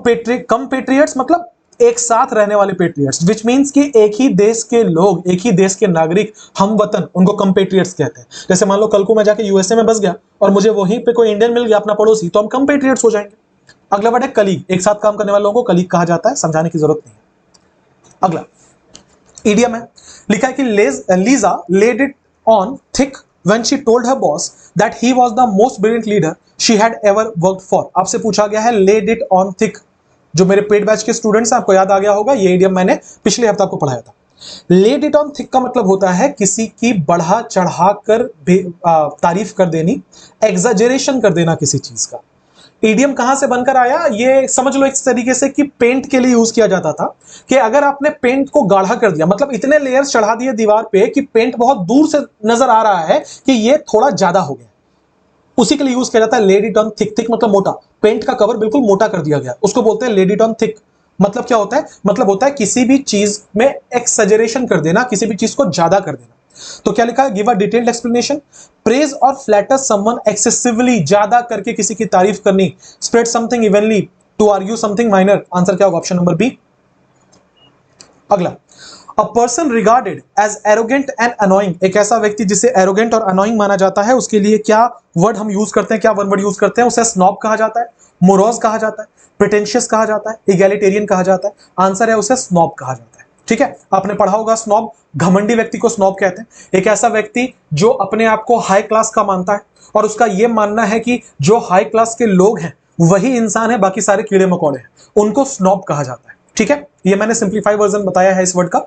कंपेट्रियट्स मतलब एक साथ रहने वाले पेट्रियट्स, विच मींस कि एक ही देश के लोग, एक ही देश के नागरिक, हम वतन, उनको कंपेट्रियट्स कहते हैं। जैसे मान लो कल को मैं जाके यूएसए में बस गया और मुझे वहीं पे कोई इंडियन मिल गया अपना पड़ोसी, तो हम कंपेट्रियट्स हो जाएंगे। अगला वर्ड है कलीग, एक साथ काम करने वाले लोगों को कलीग कहा जाता है, समझाने की जरूरत नहीं है। अगला इडियम है, लिखा है कि Lisa laid it on thick when she told her boss that he was the most brilliant leader she had ever worked for। आपसे पूछा गया है laid it on thick। जो मेरे पेड बैच के स्टूडेंट्स हैं, आपको याद आ गया होगा, ये इडियम मैंने पिछले हफ्ते आपको पढ़ाया था। laid it on thick का मतलब होता है किसी की बढ़ा चढ़ा कर तारीफ कर देनी, एग्जाजरेशन कर देना किसी चीज का। ईडियम कहां से बनकर आया? ये समझ लो इस तरीके से कि पेंट के लिए यूज किया जाता था, कि अगर आपने पेंट को गाढ़ा कर दिया, मतलब इतने लेयर्स चढ़ा दिए दीवार पे कि पेंट बहुत दूर से नजर आ रहा है कि ये थोड़ा ज्यादा हो गया, उसी के लिए यूज किया जाता है laid it on thick. Thick मतलब मोटा, पेंट का कवर बिल्कुल मोटा कर दिया गया, उसको बोलते हैं लेड इट ऑन थिक। मतलब क्या होता है? मतलब होता है किसी भी चीज में एक्सजेरेशन कर देना, किसी भी चीज को ज्यादा कर देना। तो क्या लिखा है? Give a detailed explanation, praise और फ्लैटर समवन एक्सेसिवली, ज्यादा करके किसी की तारीफ करनी, spread something evenly, to argue something minor. Answer क्या होगा? Option number B. अगला, a person regarded as arrogant and annoying, एक ऐसा व्यक्ति जिसे एरोगेंट और अनोइंग माना जाता है, उसके लिए क्या वर्ड हम यूज करते हैं, क्या वन वर्ड यूज करते हैं? उसे स्नॉब कहा जाता है, मोरोज कहा जाता है, प्रिटेंशियस कहा जाता है, इगैलिटेरियन कहा जाता है। आंसर है उसे स्नॉब कहा जाता है, ठीक है। आपने पढ़ा होगा स्नॉब, घमंडी व्यक्ति को स्नॉब कहते हैं। एक ऐसा व्यक्ति जो अपने आप को हाई क्लास का मानता है और उसका यह मानना है कि जो हाई क्लास के लोग हैं वही इंसान है, बाकी सारे कीड़े मकोड़े हैं, उनको स्नॉब कहा जाता है, ठीक है। ये मैंने सिंप्लीफाई वर्जन बताया है इस वर्ड का।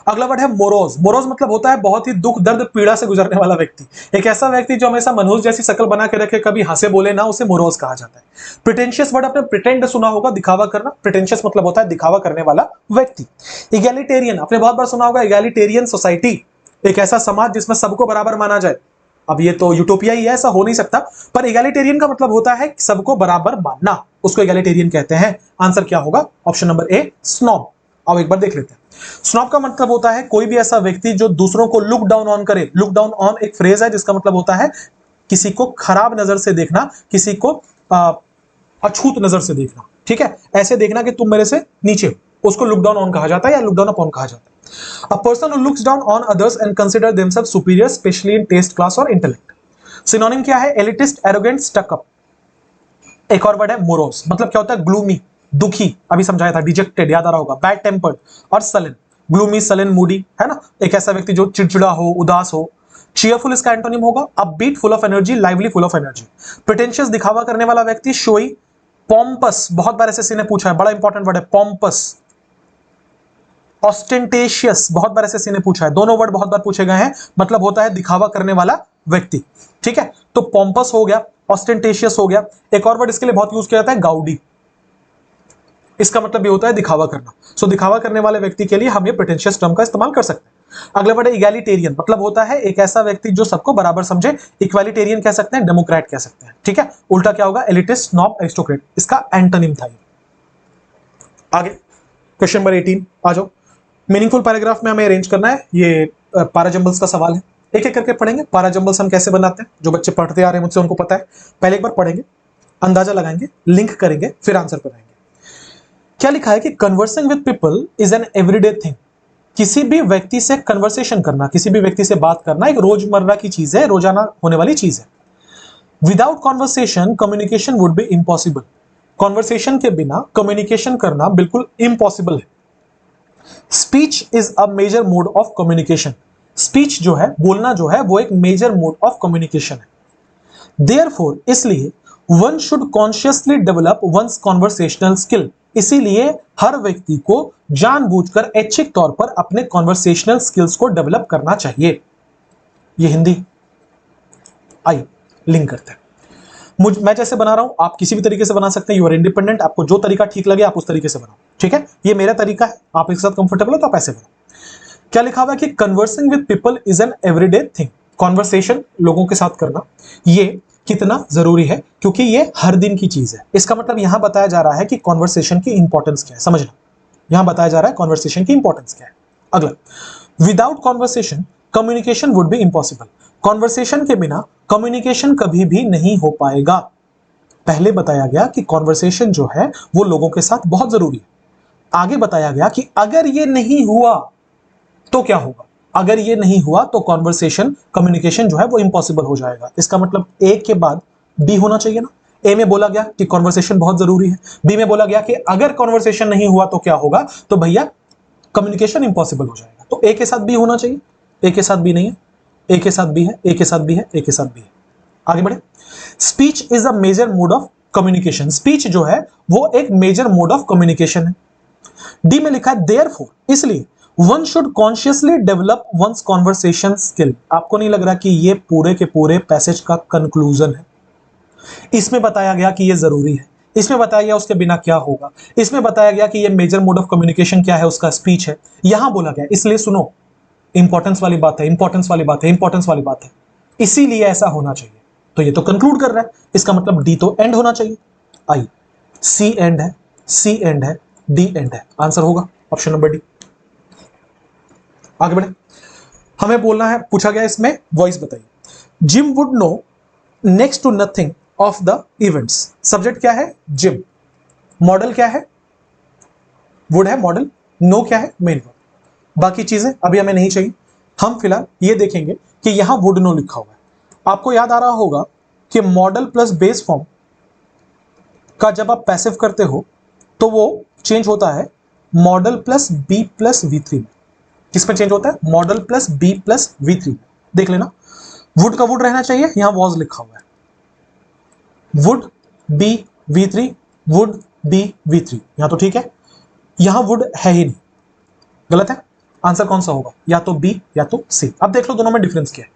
अगला वर्ड है मोरोज। मोरोज मतलब होता है बहुत ही दुख दर्द पीड़ा से गुजरने वाला व्यक्ति, एक ऐसा व्यक्ति जो हमेशा मनहूस जैसी शक्ल बना के रखे, कभी हंसे बोले ना, उसे मोरोज कहा जाता है। प्रिटेंशियस वर्ड आपने प्रिटेंड सुना होगा, दिखावा करना, प्रिटेंशियस मतलब होता है दिखावा करने वाला व्यक्ति। इगैलिटेरियन आपने बहुत बार सुना होगा, इगैलिटेरियन सोसाइटी, एक ऐसा समाज जिसमें सबको बराबर माना जाए। अब ये तो यूटोपिया ही है, ऐसा हो नहीं सकता, पर इगैलिटेरियन का मतलब होता है सबको बराबर मानना, उसको इगैलिटेरियन कहते हैं। आंसर क्या होगा? ऑप्शन नंबर ए, स्नॉब। अब एक बार देख लेते हैं। स्नॉब का मतलब होता है कोई भी ऐसा व्यक्ति जो दूसरों को लुक डाउन ऑन करे। लुक डाउन ऑन एक फ्रेज है जिसका मतलब होता है किसी को खराब नजर से देखना, किसी को अछूत नजर से देखना, ठीक है, ऐसे देखना कि तुम मेरे से नीचे हो, उसको लुक डाउन ऑन कहा जाता है या लुक डाउन अपॉन कहा जाता है। A person who looks down on others and consider themselves superior, especially in taste, class और intellect. Synonym क्या है? Elitist, arrogant, stuck up. एक और वर्ड है morose, मतलब क्या होता है? gloomy, दुखी, अभी समझाया था, dejected याद आ रहा होगा, bad tempered और sullen. gloomy, sullen, moody, है ना, एक ऐसा व्यक्ति जो चिड़चिड़ा हो, उदास हो। cheerful इसका एंटोनिम होगा upbeat, full of energy, lively, full of energy. pretentious दिखावा करने वाला व्यक्ति, showy, pompous, बहुत बार एसएससी ने पूछा है, बड़ा इंपॉर्टेंट वर्ड है pompous, ऑस्टेंटेशियस, बहुत बार एसएससी ने पूछा है, दोनों वर्ड बहुत बार पूछे गए हैं, मतलब होता है दिखावा करने वाला व्यक्ति, ठीक है। तो पॉम्पस हो गया, ऑस्टेंटेशियस हो गया। एक और वर्ड इसके लिए बहुत यूज किया जाता है, गाउडी, इसका मतलब ये होता है दिखावा करना। सो दिखावा करने वाले व्यक्ति के लिए हम ये प्रिटेंशियस टर्म का इस्तेमाल कर सकते हैं। अगला वर्ड है इगैलिटेरियन, मतलब होता है एक ऐसा व्यक्ति जो सबको बराबर समझे। इक्वालिटेरियन कह सकते हैं, डेमोक्रेट कह सकते हैं, ठीक है। उल्टा क्या होगा, एलिटिस्ट, स्नॉब, एरिस्टोक्रेट, इसका एंटोनिम था। आगे क्वेश्चन नंबर 18 आ जाओ। मीनिंगफुल पैराग्राफ में हमें अरेंज करना है, ये पैराजंबल्स का सवाल है। एक एक करके पढ़ेंगे। पैराजंबल्स हम कैसे बनाते हैं, जो बच्चे पढ़ते आ रहे हैं मुझसे उनको पता है। पहले एक बार पढ़ेंगे, अंदाजा लगाएंगे, लिंक करेंगे, फिर आंसर बनाएंगे। क्या लिखा है कि conversing with people is an everyday thing. किसी भी व्यक्ति से कन्वर्सेशन करना, किसी भी व्यक्ति से बात करना एक रोजमर्रा की चीज है, रोजाना होने वाली चीज है। Without conversation communication would be impossible. Conversation के बिना कम्युनिकेशन करना बिल्कुल इम्पॉसिबल है। Speech is a major mode of communication. Speech जो है, बोलना जो है, वो एक मेजर मोड ऑफ कम्युनिकेशन है। देयरफॉर, इसलिए one should consciously develop one's conversational skill. इसीलिए हर व्यक्ति को जानबूझकर ऐच्छिक तौर पर अपने कॉन्वर्सेशनल स्किल्स को डेवलप करना चाहिए। ये हिंदी आई लिंक करते हैं। मैं जैसे बना रहा हूं, आप किसी भी तरीके से बना सकते हैं। यू आर इंडिपेंडेंट, आपको जो तरीका ठीक लगे आप उस तरीके से बनाओ, ठीक है। ये मेरा तरीका है, आप इसके साथ कंफर्टेबल हो तो आप ऐसे बनाओ। क्या लिखा हुआ है कि conversing with people is an everyday thing. Conversation लोगों के साथ करना ये कितना जरूरी है, क्योंकि ये हर दिन की चीज है। इसका मतलब यहां बताया जा रहा है कि कॉन्वर्सेशन की इंपॉर्टेंस क्या है, समझना। यहां बताया जा रहा है कॉन्वर्सेशन की इंपॉर्टेंस क्या है। अगला, without conversation communication would B impossible. Conversation के बिना कम्युनिकेशन कभी भी नहीं हो पाएगा। पहले बताया गया कि कॉन्वर्सेशन जो है वो लोगों के साथ बहुत जरूरी है। आगे बताया गया कि अगर ये नहीं हुआ तो क्या होगा। अगर ये नहीं हुआ तो कॉन्वर्सेशन, कम्युनिकेशन जो है वो इंपॉसिबल हो जाएगा। इसका मतलब ए के बाद बी होना चाहिए ना। ए में बोला गया कि कॉन्वर्सेशन बहुत जरूरी है, बी में बोला गया कि अगर कॉन्वर्सेशन नहीं हुआ तो क्या होगा, तो भैया कम्युनिकेशन इंपॉसिबल हो जाएगा। तो ए के साथ बी होना चाहिए, ए के साथ बी नहीं है, ए के साथ बी है, ए के साथ बी है, ए के साथ बी है। आगे बढ़े। Speech is a major mode of communication. Speech जो है वो एक मेजर मोड ऑफ कम्युनिकेशन है। डी में लिखा है देयरफॉर, इसलिए one should consciously develop one's conversation skill. आपको नहीं लग रहा कि ये पूरे के पूरे पैसेज का कंक्लूजन है। इसमें बताया गया कि ये जरूरी है, इसमें बताया गया उसके बिना क्या होगा, इसमें बताया गया कि ये मेजर मोड ऑफ कम्युनिकेशन क्या है, उसका स्पीच है। यहां बोला गया, इसलिए सुनो, इंपॉर्टेंस वाली बात है, इंपॉर्टेंस वाली बात है, इंपॉर्टेंस वाली बात है, इसीलिए ऐसा होना चाहिए। तो ये तो कंक्लूड कर रहा है, इसका मतलब डी तो एंड होना चाहिए। आई, सी एंड है, सी एंड है, डी एंड है। आंसर होगा ऑप्शन नंबर डी। आगे बढ़े। हमें बोलना है, पूछा गया इसमें वॉइस बताइए। Jim would know next to nothing of the events. Subject क्या है, जिम। मॉडल क्या है, वुड है मॉडल। नो क्या है, मेन वर्ब। बाकी चीजें अभी हमें नहीं चाहिए। हम फिलहाल ये देखेंगे कि यहां वुड नो लिखा हुआ है। आपको याद आ रहा होगा कि मॉडल प्लस बेस फॉर्म का जब आप पैसिव करते हो तो वो चेंज होता है model plus B plus V3 में। किसमें चेंज होता है, model plus B plus V3। देख लेना, वुड का वुड रहना चाहिए, यहां वॉज लिखा हुआ है। Would be V3, would be V3, यहां तो ठीक है। यहां वुड है ही नहीं, गलत है। आंसर कौन सा होगा, या तो बी या तो सी। अब देख लो दोनों में डिफरेंस क्या है।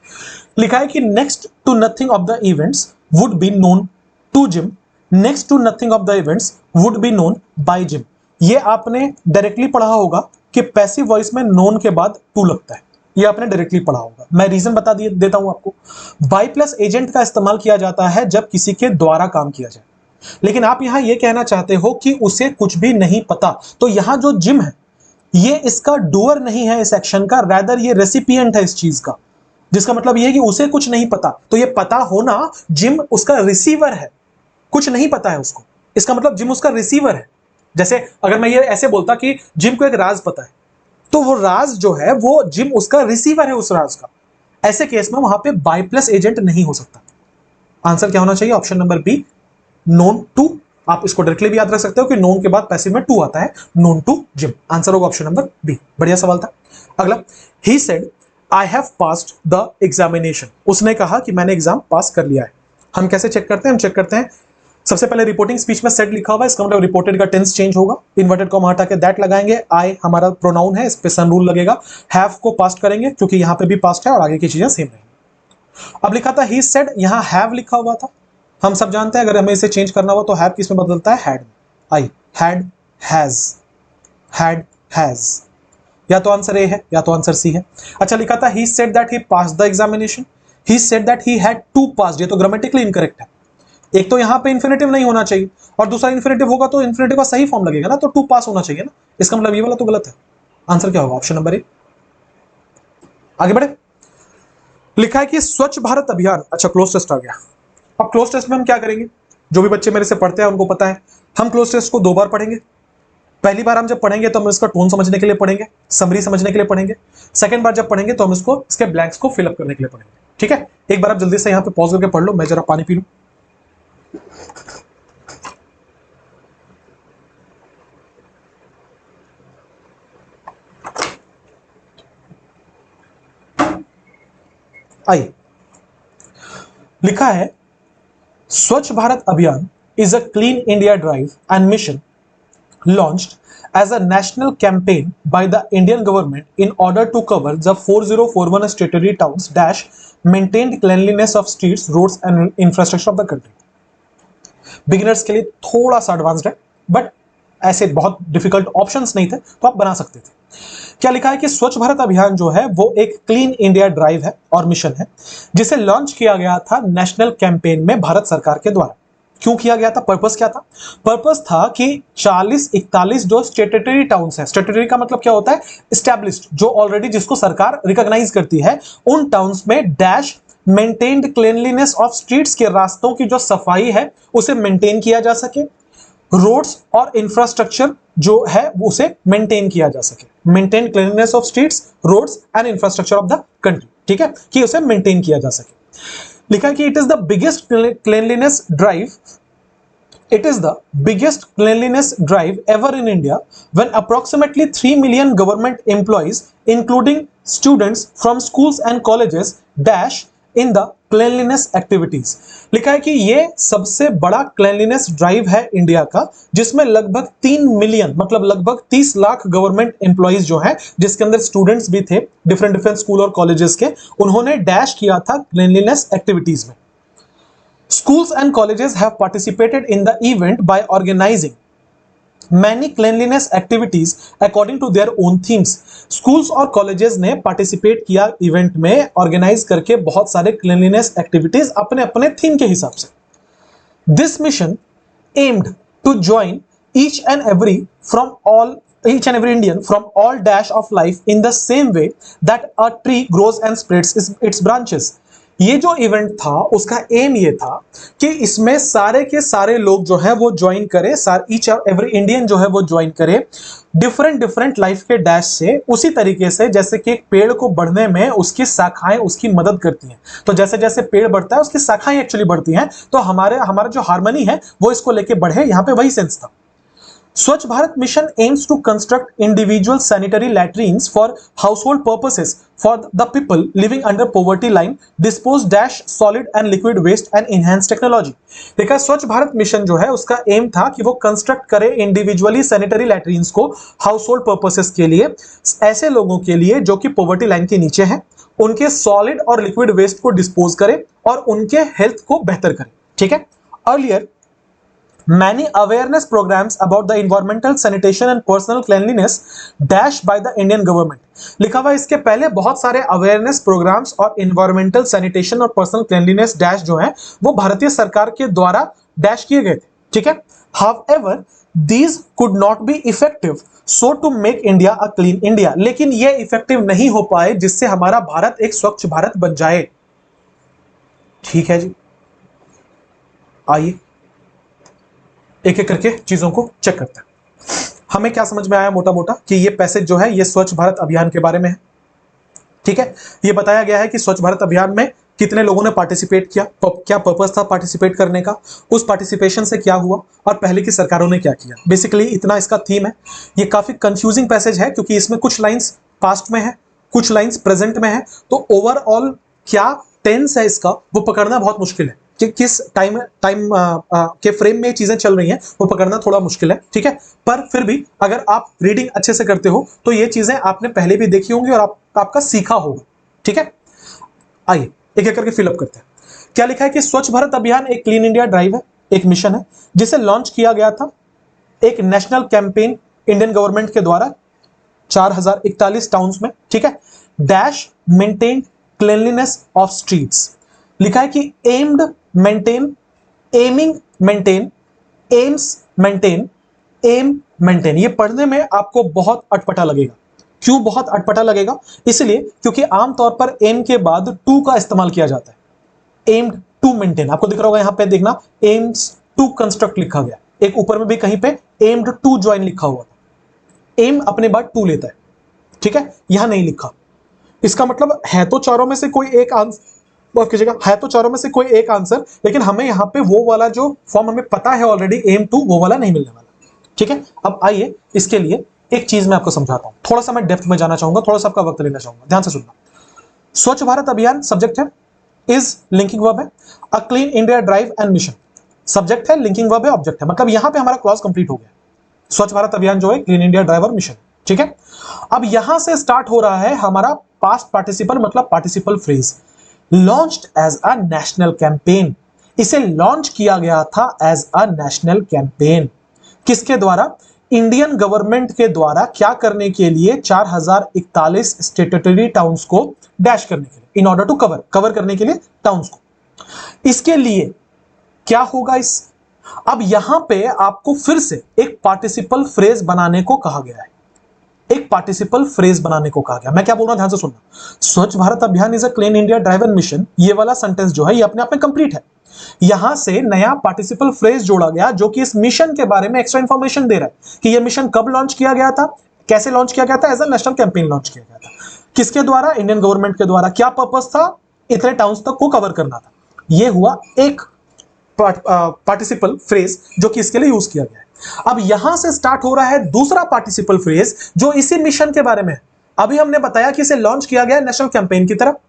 लिखा है कि next to nothing of the events would be known to Jim. Next to nothing of the events would be known by Jim. ये आपने डायरेक्टली पढ़ा होगा कि पैसिव वॉइस में नोन के बाद टू लगता है, ये आपने डायरेक्टली पढ़ा होगा। मैं रीजन बता देता हूं आपको। बाय प्लस एजेंट का इस्तेमाल किया जाता है जब किसी के द्वारा काम किया जाए, लेकिन आप यहां यह कहना चाहते हो कि उसे कुछ भी नहीं पता। तो यहां जो जिम है ये इसका डूअर नहीं है इस एक्शन का, रैदर ये रेसिपिएंट है इस चीज का, जिसका मतलब ये है कि उसे कुछ नहीं पता। तो ये पता होना, जिम उसका रिसीवर है, कुछ नहीं पता है उसको, इसका मतलब जिम उसका रिसीवर है। जैसे अगर मैं ये ऐसे बोलता कि जिम को एक राज पता है, तो वो राज जो है वो जिम उसका रिसीवर है उस राज का। ऐसे केस में वहां पे बाय प्लस एजेंट नहीं हो सकता। आंसर क्या होना चाहिए, option number B, known to. आप इसको डायरेक्टली भी याद रख सकते हो कि नोन के बाद पैसिव में टू आता है, नोन टू जिम। आंसर होगा ऑप्शन नंबर बी। बढ़िया सवाल था। अगला, he said I have passed the examination. उसने कहा कि मैंने एग्जाम पास कर लिया है। हम कैसे चेक करते हैं, हम चेक करते हैं सबसे पहले रिपोर्टिंग स्पीच में सेड लिखा हुआ है, इसका मतलब रिपोर्टेड का टेंस चेंज होगा। इन्वर्टेड कॉमा हटा के दैट लगाएंगे। आई हमारा प्रोनाउन है, इस पे सन रूल लगेगा। हैव को पास्ट करेंगे क्योंकि यहां पे भी पास्ट है और आगे की चीजें सेम रहेंगी। अब लिखा था ही सेड, यहां हैव लिखा हुआ था। हम सब जानते हैं अगर हमें इसे चेंज करना हुआ तो हैव किस में बदलता है, हैड। I had, has. या तो आंसर ए है या तो आंसर सी है। अच्छा लिखा था he said that he passed the examination, he said that he had to pass, ये तो ग्रामेटिकली इनकरेक्ट है। एक तो यहां पे इंफिनिटिव नहीं होना चाहिए और दूसरा इंफिनिटिव होगा तो इंफिनिटिव का सही फॉर्म लगेगा ना, तो टू पास होना चाहिए ना, इसका मतलब ये वाला तो गलत है। आंसर क्या होगा, ऑप्शन नंबर ए। आगे बढ़े। लिखा है कि स्वच्छ भारत अभियान, अच्छा क्लोज टेस्ट आ गया। अब क्लोज टेस्ट में हम क्या करेंगे, जो भी बच्चे मेरे से पढ़ते हैं उनको पता है, हम क्लोज टेस्ट को 2 बार पढ़ेंगे। पहली बार हम जब पढ़ेंगे तो हम इसका टोन समझने के लिए पढ़ेंगे, समरी समझने के लिए पढ़ेंगे। सेकंड बार जब पढ़ेंगे तो हम इसके ब्लैंक्स को फिलअप करने के लिए पढ़ेंगे। ठीक है, एक बार आप जल्दी से यहां पे पॉज करके पढ़ लो, मैं जरा पानी पी लूं। आइए, लिखा है स्वच्छ भारत अभियान is a clean India drive and mission launched as a national campaign by the Indian government in order to cover the 4041 statutory towns dash maintained cleanliness of streets, roads and infrastructure of the country. Beginners के लिए थोड़ा सा advanced है, but ऐसे बहुत difficult options नहीं थे तो आप बना सकते थे। क्या लिखा है कि स्वच्छ भारत अभियान जो है वो एक क्लीन इंडिया ड्राइव है और मिशन है, जिसे लॉन्च किया गया था नेशनल कैंपेन में भारत सरकार के द्वारा। क्यों किया गया था, पर्पस क्या था? पर्पस था कि 40-41 जो स्टेट्यूटरी टाउन्स है, स्टेट्यूटरी का मतलब क्या होता है, एस्टैब्लिश्ड, जो ऑलरेडी जिसको सरकार रिकॉग्नाइज करती है, उन टाउन्स में dash maintained cleanliness of streets के रास्तों की जो सफाई है उसे मेंटेन किया जा सके, रोड्स और इंफ्रास्ट्रक्चर जो है उसे मेंटेन किया जा सके, maintain cleanliness of streets, roads and infrastructure of the country. ठीक है, कि उसे मेंटेन किया जा सके। लिखा है कि it is the biggest cleanliness drive, it is the biggest cleanliness drive ever in India when approximately 3 million government employees including students from schools and colleges dash in the cleanliness activities। लिखा है कि ये सबसे बड़ा cleanliness drive है India का, जिसमें लगभग 3 मिलियन मतलब लगभग 30 लाख गवर्नमेंट एम्प्लॉइज जो हैं, जिसके अंदर स्टूडेंट्स भी थे डिफरेंट स्कूल और कॉलेजेस के, उन्होंने डैश किया था क्लीनलीनेस एक्टिविटीज में। Schools and colleges have participated in the event by organizing many cleanliness activities according to their own themes। Schools और colleges ने participate किया इवेंट में, ऑर्गेनाइज करके बहुत सारे cleanliness activities अपने अपने थीम के हिसाब से। This mission aimed to join each and every Indian from all dash of life in the same way that a tree grows and spreads its branches। ये जो इवेंट था उसका एम ये था कि इसमें सारे के सारे लोग जो है वो ज्वाइन करें, ईच एवरी इंडियन जो है वो ज्वाइन करे डिफरेंट लाइफ के डैश से, उसी तरीके से जैसे कि एक पेड़ को बढ़ने में उसकी शाखाएं उसकी मदद करती हैं, तो जैसे जैसे पेड़ बढ़ता है उसकी शाखाएं एक्चुअली बढ़ती हैं, तो हमारा जो हार्मनी है वो इसको लेके बढ़े, यहां पे वही सेंस था। Swachh Bharat mission aims to construct individual sanitary latrines for household purposes for the people living under poverty line, dispose dash solid and liquid waste and enhance technology। देखा, स्वच्छ भारत मिशन जो है उसका एम था कि वो construct करे individually sanitary latrines को हाउसहोल्ड पर्पसेस के लिए, ऐसे लोगों के लिए जो कि पॉवर्टी लाइन के नीचे हैं, उनके सॉलिड और लिक्विड वेस्ट को डिस्पोज करे और उनके हेल्थ को बेहतर करे। ठीक है, earlier many awareness programs about the environmental sanitation and personal cleanliness dash by the Indian government। लिखा हुआ इसके पहले बहुत सारे अवेयरनेस प्रोग्राम्स और environmental sanitation और personal cleanliness डैश जो है वो भारतीय सरकार के द्वारा डैश किए गए थे। ठीक है, however these could not be effective so to make India a clean India। लेकिन ये इफेक्टिव नहीं हो पाए जिससे हमारा भारत एक स्वच्छ भारत बन जाए। ठीक है जी, आइए एक एक करके चीजों को चेक करते हैं। हमें क्या समझ में आया मोटा मोटा कि ये पैसेज जो है ये स्वच्छ भारत अभियान के बारे में है। ठीक है, ये बताया गया है कि स्वच्छ भारत अभियान में कितने लोगों ने पार्टिसिपेट किया, क्या पर्पस था पार्टिसिपेट करने का, उस पार्टिसिपेशन से क्या हुआ और पहले की सरकारों ने क्या किया। बेसिकली इतना इसका थीम है। ये काफी कंफ्यूजिंग पैसेज है क्योंकि इसमें कुछ लाइंस पास्ट में है, कुछ लाइंस प्रेजेंट में है, तो ओवरऑल क्या टेंस है इसका वो पकड़ना बहुत मुश्किल है। कि किस टाइम टाइम के फ्रेम में चीजें चल रही हैं वो पकड़ना थोड़ा मुश्किल है, ठीक है। पर फिर भी अगर आप रीडिंग अच्छे से करते हो तो ये चीजें आपने पहले भी देखी होंगी और आपका सीखा होगा, ठीक है। आइए एक एक करके फिलअप करते हैं। क्या लिखा है कि स्वच्छ भारत अभियान एक क्लीन इंडिया ड्राइव है, एक मिशन है जिसे लॉन्च किया गया था एक नेशनल कैंपेन इंडियन गवर्नमेंट के द्वारा 4041 टाउन्स में, ठीक है। Dash maintain cleanliness of streets, लिखा है कि aimed maintain, aiming maintain, aims maintain, aim maintain. ये पढ़ने में आपको बहुत अटपटा लगेगा। क्यों बहुत अटपटा लगेगा? इसलिए क्योंकि आमतौर पर एम के बाद टू का इस्तेमाल किया जाता है। एम्ड टू मेंटेन, आपको दिख रहा होगा यहां पे, देखना एम्स टू कंस्ट्रक्ट लिखा गया, एक ऊपर में भी कहीं पे एम्ड टू ज्वाइन लिखा हुआ था। एम अपने बाद टू लेता है, ठीक है, यहां नहीं लिखा। इसका मतलब है तो चारों में से कोई एक आंसर, माफ कीजिएगा, है तो चारों में से कोई एक आंसर, लेकिन हमें यहां पे वो वाला जो फॉर्म हमें पता है ऑलरेडी एम टू, वो वाला नहीं मिलने वाला, ठीक है। अब आइए इसके लिए एक चीज मैं आपको समझाता हूं, थोड़ा सा मैं डेप्थ में जाना चाहूंगा, थोड़ा सा आपका वक्त लेना चाहूंगा, ध्यान से सुनना। स्वच्छ भारत अभियान सब्जेक्ट है, इज लिंकिंग वर्ब है, a clean India drive and mission subject है, लिंकिंग वर्ब है, ऑब्जेक्ट है, मतलब यहां पे हमारा क्लॉज कंप्लीट हो गया। स्वच्छ भारत अभियान जो है क्लीन इंडिया ड्राइव और मिशन, ठीक है। अब यहां से स्टार्ट हो रहा है हमारा पास्ट पार्टिसिपल, मतलब participle phrase, launched as a national campaign. इसे लॉन्च किया गया था एज अ नेशनल कैंपेन, किसके द्वारा? इंडियन गवर्नमेंट के द्वारा। क्या करने के लिए? 4041 स्टेट्यूटरी टाउन्स को डैश करने के लिए, इन ऑर्डर टू कवर करने के लिए टाउन्स को। इसके लिए क्या होगा अब यहां पे आपको फिर से एक पार्टिसिपल फ्रेज बनाने को कहा गया है, एक पार्टिसिपल फ्रेज बनाने को कहा गया। मैं क्या बोल रहा हूं, ध्यान से सुनना। स्वच्छ भारत अभियान is a clean India drive and mission, ये वाला सेंटेंस जो है ये अपने आप में कंप्लीट है। यहां से नया पार्टिसिपल फ्रेज जोड़ा गया जो कि इस मिशन के बारे में एक्स्ट्रा इंफॉर्मेशन दे रहा है कि ये मिशन कब लॉन्च किया गया था, कैसे लॉन्च किया गया था, as a national campaign launch किया गया था। किसके द्वारा? इंडियन गवर्नमेंट के द्वारा। क्या पर्पस था? इतने टाउन्स तक को कवर करना था। यह हुआ एक पार्टिसिपल फ्रेज जो कि इसके लिए यूज किया गया है। अब यहां से स्टार्ट हो रहा है दूसरा पार्टिसिपल फ्रेज जो इसी मिशन के बारे में है। अभी हमने बताया कि इसे लॉन्च किया गया नेशनल कैंपेन की तरफ।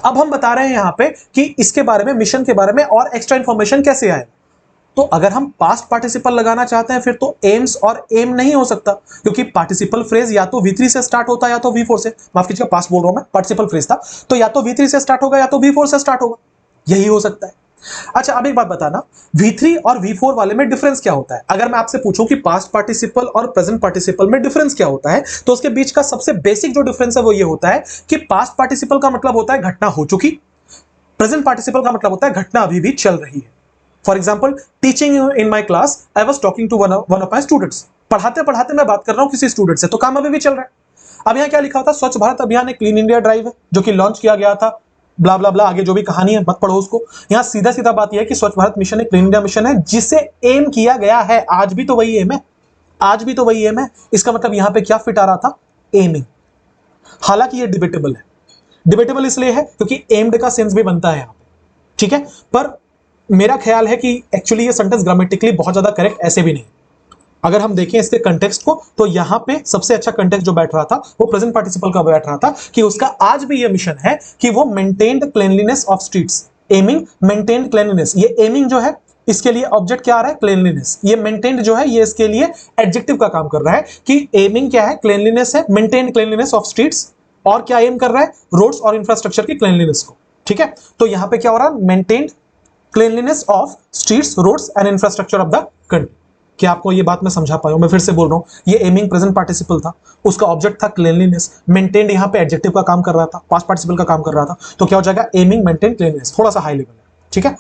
अब हम बता रहे हैं यहां पे कि इसके बारे में, मिशन के बारे में और एक्स्ट्रा इंफॉर्मेशन कैसे आए। तो अगर हम पास्ट पार्टिसिपल लगाना चाहते हैं फिर तो एम्स और एम नहीं हो सकता, क्योंकि पार्टिसिपल फ्रेज या तो V3 से स्टार्ट होता है या तो V4 से। माफ कीजिएगा, पास्ट बोल रहा हूं मैं, पार्टिसिपल फ्रेज था तो या तो V3 से स्टार्ट होगा या तो V4 से स्टार्ट होगा, यही हो सकता है। अच्छा अब एक बात बताना, V3 और V4 वाले में डिफरेंस क्या होता है? अगर मैं आपसे पूछूं कि पास्ट पार्टिसिपल और प्रेजेंट पार्टिसिपल में डिफरेंस क्या होता है, तो उसके बीच का सबसे बेसिक जो डिफरेंस है वो ये होता है कि पास्ट पार्टिसिपल का मतलब होता है घटना हो चुकी, प्रेजेंट पार्टिसिपल का मतलब होता है घटना अभी भी चल रही है। For example, teaching in my class, I was talking to one of my students. पढ़ाते पढ़ाते मैं बात कर रहा हूं किसी स्टूडेंट से, तो काम अभी भी चल रहा है। अब यहां क्या लिखा होता है? स्वच्छ भारत अभियान एक क्लीन इंडिया ड्राइव है जो कि लॉन्च किया गया था, ब्ला ब्ला ब्ला, आगे जो भी कहानी है मत पढ़ो उसको। यहां सीधा सीधा बात यह है कि स्वच्छ भारत मिशन एक क्लीन इंडिया मिशन है जिसे एम किया गया है। आज भी तो वही एम है, आज भी तो वही एम है। इसका मतलब यहां पे क्या फिट आ रहा था? एमिंग। हालांकि ये डिबेटेबल है, डिबेटेबल इसलिए है क्योंकि एम्ड का सेंस भी बनता है यहां पे, ठीक है। पर मेरा ख्याल है कि एक्चुअली ये सेंटेंस ग्रामेटिकली बहुत ज्यादा करेक्ट ऐसे भी नहीं। अगर हम देखें इसके कंटेक्स्ट को तो यहां पे सबसे अच्छा कंटेक्स्ट जो बैठ रहा था वो प्रेजेंट पार्टिसिपल का बैठ रहा था कि उसका आज भी ये मिशन है कि वो maintained cleanliness of streets. Aiming, maintained cleanliness. ये एमिंग जो है इसके लिए ऑब्जेक्ट क्या आ रहा है? क्लीनलीनेस। ये मेंटेन्ड जो है ये इसके लिए एडजेक्टिव का काम कर रहा है कि एमिंग क्या है? क्लीनलीनेस है, मेंटेन्ड क्लीनलीनेस ऑफ स्ट्रीट्स। और क्या एम कर रहा है? रोड्स और इंफ्रास्ट्रक्चर की क्लीनलीनेस को, ठीक है। तो यहां पे क्या हो रहा है? Maintained cleanliness of streets, roads and infrastructure of the country. क्या आपको ये बात मैं समझा पाया हूं? मैं फिर से बोल रहा हूं, ये एमिंग प्रेजेंट पार्टिसिपल था, उसका ऑब्जेक्ट था क्लीनलीनेस, मेंटेन्ड यहां पे एडजेक्टिव का काम कर रहा था, पास्ट पार्टिसिपल का काम कर रहा था। तो क्या हो जाएगा? Aiming, maintain, cleanliness. थोड़ा सा हाई लेवल है, ठीक है।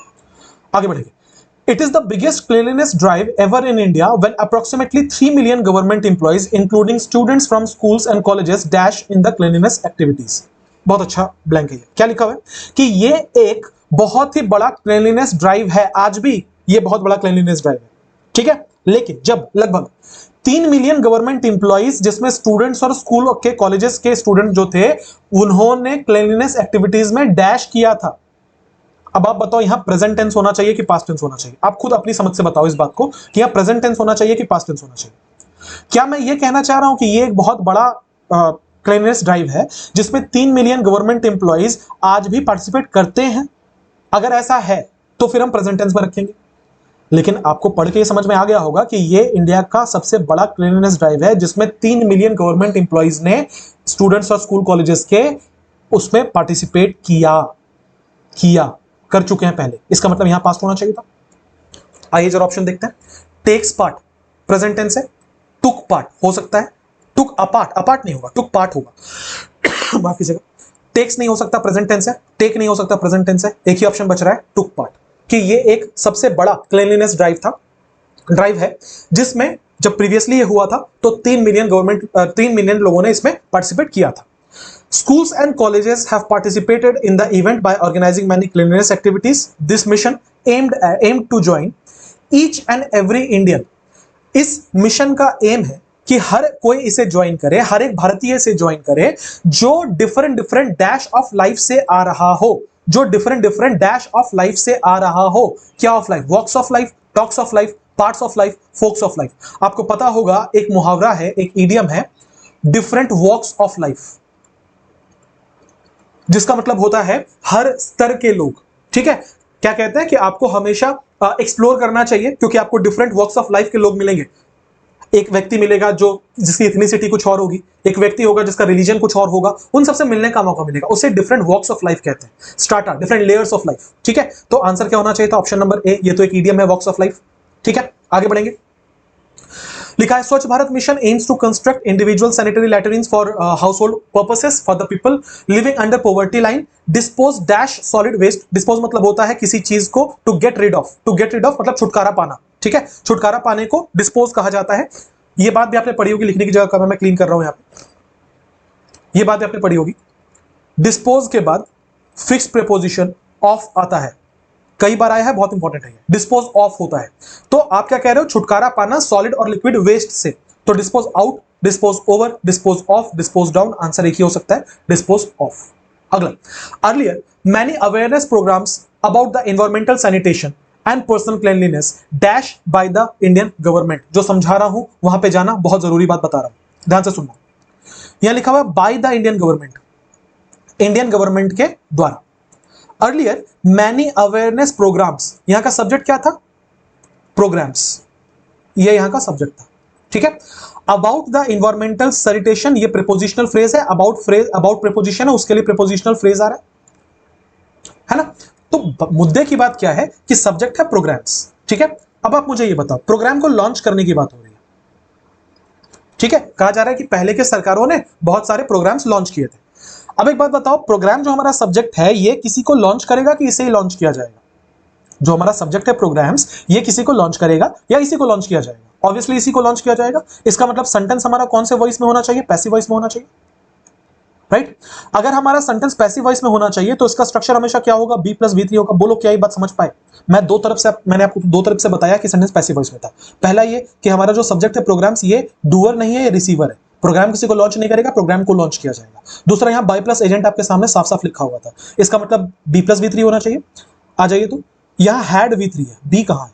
आगे बढ़ेंगे। It is the biggest cleanliness drive ever in India when approximately 3 million government employees, including students from schools and colleges, dash in the cleanliness activities. बहुत अच्छा ब्लैंक है। क्या लिखा हुआ है कि ये एक बहुत ही बड़ा क्लीनलीनेस ड्राइव है, आज भी ये बहुत बड़ा क्लीनलीनेस ड्राइव है, ठीक है। लेकिन जब लगभग 3 मिलियन गवर्नमेंट इंप्लॉइज, जिसमें स्टूडेंट्स और स्कूल के कॉलेजेस के स्टूडेंट जो थे, उन्होंने क्लीनलीनेस एक्टिविटीज में डैश किया था। अब आप बताओ यहां प्रेजेंट टेंस होना चाहिए कि पास्ट टेंस होना चाहिए? आप खुद अपनी समझ से बताओ इस बात को कि यहां प्रेजेंट टेंस होना चाहिए कि पास्ट टेंस होना चाहिए। क्या मैं ये कहना चाह रहा हूं कि ये एक बहुत बड़ा क्लीनलीनेस ड्राइव है जिसमें 3 मिलियन गवर्नमेंट एम्प्लॉइज आज भी पार्टिसिपेट करते हैं? अगर ऐसा है तो फिर हम प्रेजेंट टेंस में रखेंगे। लेकिन आपको पढ़ के ये समझ में आ गया होगा कि ये इंडिया का सबसे बड़ा क्लीनलीनेस ड्राइव है, जिसमें 3 मिलियन गवर्नमेंट एम्प्लॉइज ने स्टूडेंट्स और स्कूल कॉलेजेस के उसमें पार्टिसिपेट किया कर चुके हैं पहले। इसका मतलब यहां पास्ट होना चाहिए था। आइए जरा ऑप्शन देखते हैं। टेक्स पार्ट प्रेजेंट टेंस है, टुक पार्ट हो सकता है, टुक अपार्ट नहीं होगा, टुक पार्ट होगा माफ कीजिएगा। टेक्स नहीं हो सकता, प्रेजेंट टेंस है, टेक नहीं हो सकता, प्रेजेंट टेंस है, एक ही ऑप्शन बच रहा है टुक पार्ट, कि ये एक सबसे बड़ा क्लीनलीनेस ड्राइव है, जिसमें जब प्रीवियसली ये हुआ था तो 3 मिलियन लोगों ने इसमें पार्टिसिपेट किया था। Schools and colleges have participated in the event by organizing many cleanliness activities. This mission aimed to join each and every Indian. इस मिशन का एम है कि हर कोई इसे ज्वाइन करे, हर एक भारतीय इसे ज्वाइन करे जो डिफरेंट डैश ऑफ लाइफ से आ रहा हो, जो डिफरेंट डैश ऑफ लाइफ से आ रहा हो। क्या of life? Walks of life, talks of life, parts of life, folks of life. आपको पता होगा एक मुहावरा है, एक इडियम है, डिफरेंट वॉक्स ऑफ लाइफ, जिसका मतलब होता है हर स्तर के लोग। ठीक है, क्या कहते हैं कि आपको हमेशा एक्सप्लोर करना चाहिए, क्योंकि आपको डिफरेंट वॉक्स ऑफ लाइफ के लोग मिलेंगे। एक व्यक्ति मिलेगा जो जिसकी इथनिसिटी कुछ और होगी, एक व्यक्ति होगा जिसका रिलीजन कुछ और होगा, उन सबसे मिलने का मौका मिलेगा, उसे डिफरेंट वॉक्स ऑफ लाइफ कहते हैं, strata, different layers of life. ठीक है, तो आंसर क्या होना चाहिए था? ऑप्शन नंबर ए, ये तो एक ईडियम है, वॉक्स ऑफ लाइफ। ठीक है, आगे बढ़ेंगे। लिखा है Swachh Bharat mission aims to construct individual sanitary latrines for household purposes for the people living under poverty line, dispose dash solid waste. Dispose मतलब होता है किसी चीज को टू गेट रिड ऑफ मतलब छुटकारा पाना। ठीक है, छुटकारा पाने को डिस्पोज कहा जाता है। ये बात भी आपने पढ़ी होगी, लिखने की जगह कम है, मैं क्लीन कर रहा हूं यहां पे। ये बात भी आपने पढ़ी होगी। डिस्पोज के बाद फिक्स प्रीपोजिशन ऑफ आता है, कई बार आया है, बहुत इंपॉर्टेंट है। डिस्पोज ऑफ होता है, तो आप क्या कह रहे हो? छुटकारा पाना सॉलिड और लिक्विड वेस्ट से। तो dispose out, dispose over, dispose off, dispose down, answer एक ही हो सकता है, डिस्पोज ऑफ। अगला, earlier many awareness programmes about the environmental sanitation and personal cleanliness dash by the Indian government. जो समझा रहा हूं वहां पे जाना, बहुत जरूरी बात बता रहा हूं, ध्यान से सुनना। यहां लिखा हुआ bye the Indian government, Indian government के द्वारा। अर्लियर मैनी अवेयरनेस प्रोग्राम्स, यहां का सब्जेक्ट क्या था? प्रोग्राम्स, ये यहां का सब्जेक्ट था। ठीक है, अबाउट द एनवायरमेंटल सैनिटेशन, ये प्रीपोजिशनल फ्रेज है, अबाउट प्रीपोजिशन है, उसके लिए प्रीपोजिशनल फ्रेज आ रहा है ना। तो मुद्दे की बात क्या है कि सब्जेक्ट है प्रोग्राम्स। ठीक है, अब आप मुझे ये बताओ, प्रोग्राम को लॉन्च करने की बात हो रही है। ठीक है, कहा जा रहा है कि पहले के सरकारों ने बहुत सारे प्रोग्राम्स लॉन्च किए थे। अब एक बात बताओ, प्रोग्राम जो हमारा सब्जेक्ट है, ये किसी को लॉन्च करेगा कि इसे ही लॉन्च किया जाएगा? जो हमारा सब्जेक्ट है प्रोग्राम्स, ये किसी को लॉन्च करेगा या इसी को लॉन्च किया जाएगा? ऑब्वियसली इसी को लॉन्च किया जाएगा। इसका मतलब सेंटेंस हमारा कौन से वॉइस में होना चाहिए? पैसिव वॉइस में होना चाहिए, राइट? अगर हमारा सेंटेंस पैसिव वॉइस में होना चाहिए तो इसका स्ट्रक्चर हमेशा क्या होगा? बी प्लस बी थ्री होगा। बोलो क्या ये बात समझ पाए? मैंने आपको दो तरफ से बताया कि सेंटेंस पैसिव वॉइस में था। पहला ये कि हमारा जो सब्जेक्ट है प्रोग्राम्स, ये डूअर नहीं है, ये रिसीवर है। प्रोग्राम किसी को लॉन्च नहीं करेगा, प्रोग्राम को लॉन्च किया जाएगा। दूसरा, यहाँ बाय प्लस एजेंट आपके सामने साफ साफ लिखा हुआ था, इसका मतलब बी प्लस बी थ्री होना चाहिए। आ जाइए, तो यहाँ हैड वी थ्री है, बी कहाँ है?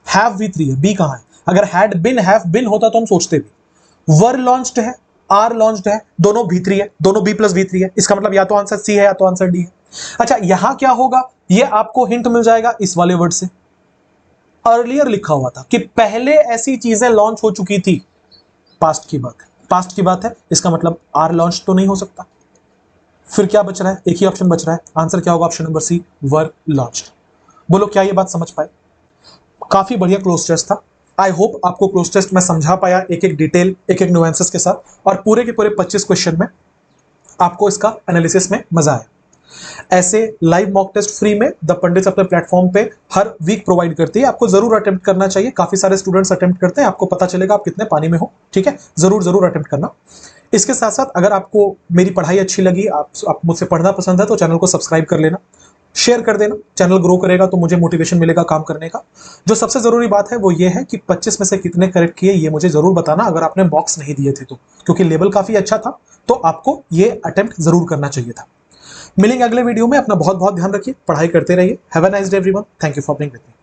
हैव वी थ्री है, बी कहाँ है? अगर हैड बिन, हैव बिन होता तो हम सोचते भी। वर लॉन्च्ड है, आर लॉन्च्ड है, दोनों बी थ्री है, दोनों बी प्लस बी थ्री है। इसका मतलब या तो आंसर सी है या तो आंसर डी है। अच्छा, यहां क्या होगा? ये आपको हिंट मिल जाएगा इस वाले वर्ड से। अर्लियर लिखा हुआ था कि पहले ऐसी चीजें लॉन्च हो चुकी थी, पास्ट की बात है, पास्ट की बात है। इसका मतलब आर लॉन्च तो नहीं हो सकता। फिर क्या बच रहा है? एक ही ऑप्शन बच रहा है, आंसर क्या होगा? ऑप्शन नंबर सी, वर लॉन्च्ड। बोलो क्या ये बात समझ पाए? काफी बढ़िया क्लोज टेस्ट था। आई होप आपको क्लोज टेस्ट में समझा पाया, एक एक डिटेल, एक एक नुएंसेस के साथ, और पूरे के पूरे 25 क्वेश्चन में आपको इसका एनालिसिस में मजा आया। ऐसे लाइव मॉक टेस्ट फ्री में द पंडित अपने प्लेटफॉर्म पे हर वीक प्रोवाइड करती है। आपको जरूर अटेम्प्ट करना चाहिए, काफी सारे स्टूडेंट्स अटेम्प्ट करते हैं, आपको पता चलेगा आप कितने पानी में हो। ठीक है, जरूर अटेम्प्ट करना। इसके साथ साथ अगर आपको मेरी पढ़ाई अच्छी लगी, आप मुझसे पढ़ना पसंद है, तो चैनल को सब्सक्राइब कर लेना, शेयर कर देना। चैनल ग्रो करेगा तो मुझे मोटिवेशन मिलेगा काम करने का। जो सबसे जरूरी बात है वो ये है कि 25 में से कितने करेक्ट किए, ये मुझे जरूर बताना अगर आपने मॉक्स नहीं दिए थे तो, क्योंकि लेवल काफी अच्छा था, तो आपको ये अटेम्प्ट जरूर करना चाहिए था। मिलेंगे अगले वीडियो में। अपना बहुत बहुत ध्यान रखिए, पढ़ाई करते रहिए। Have a nice day everyone. Thank you for being with me.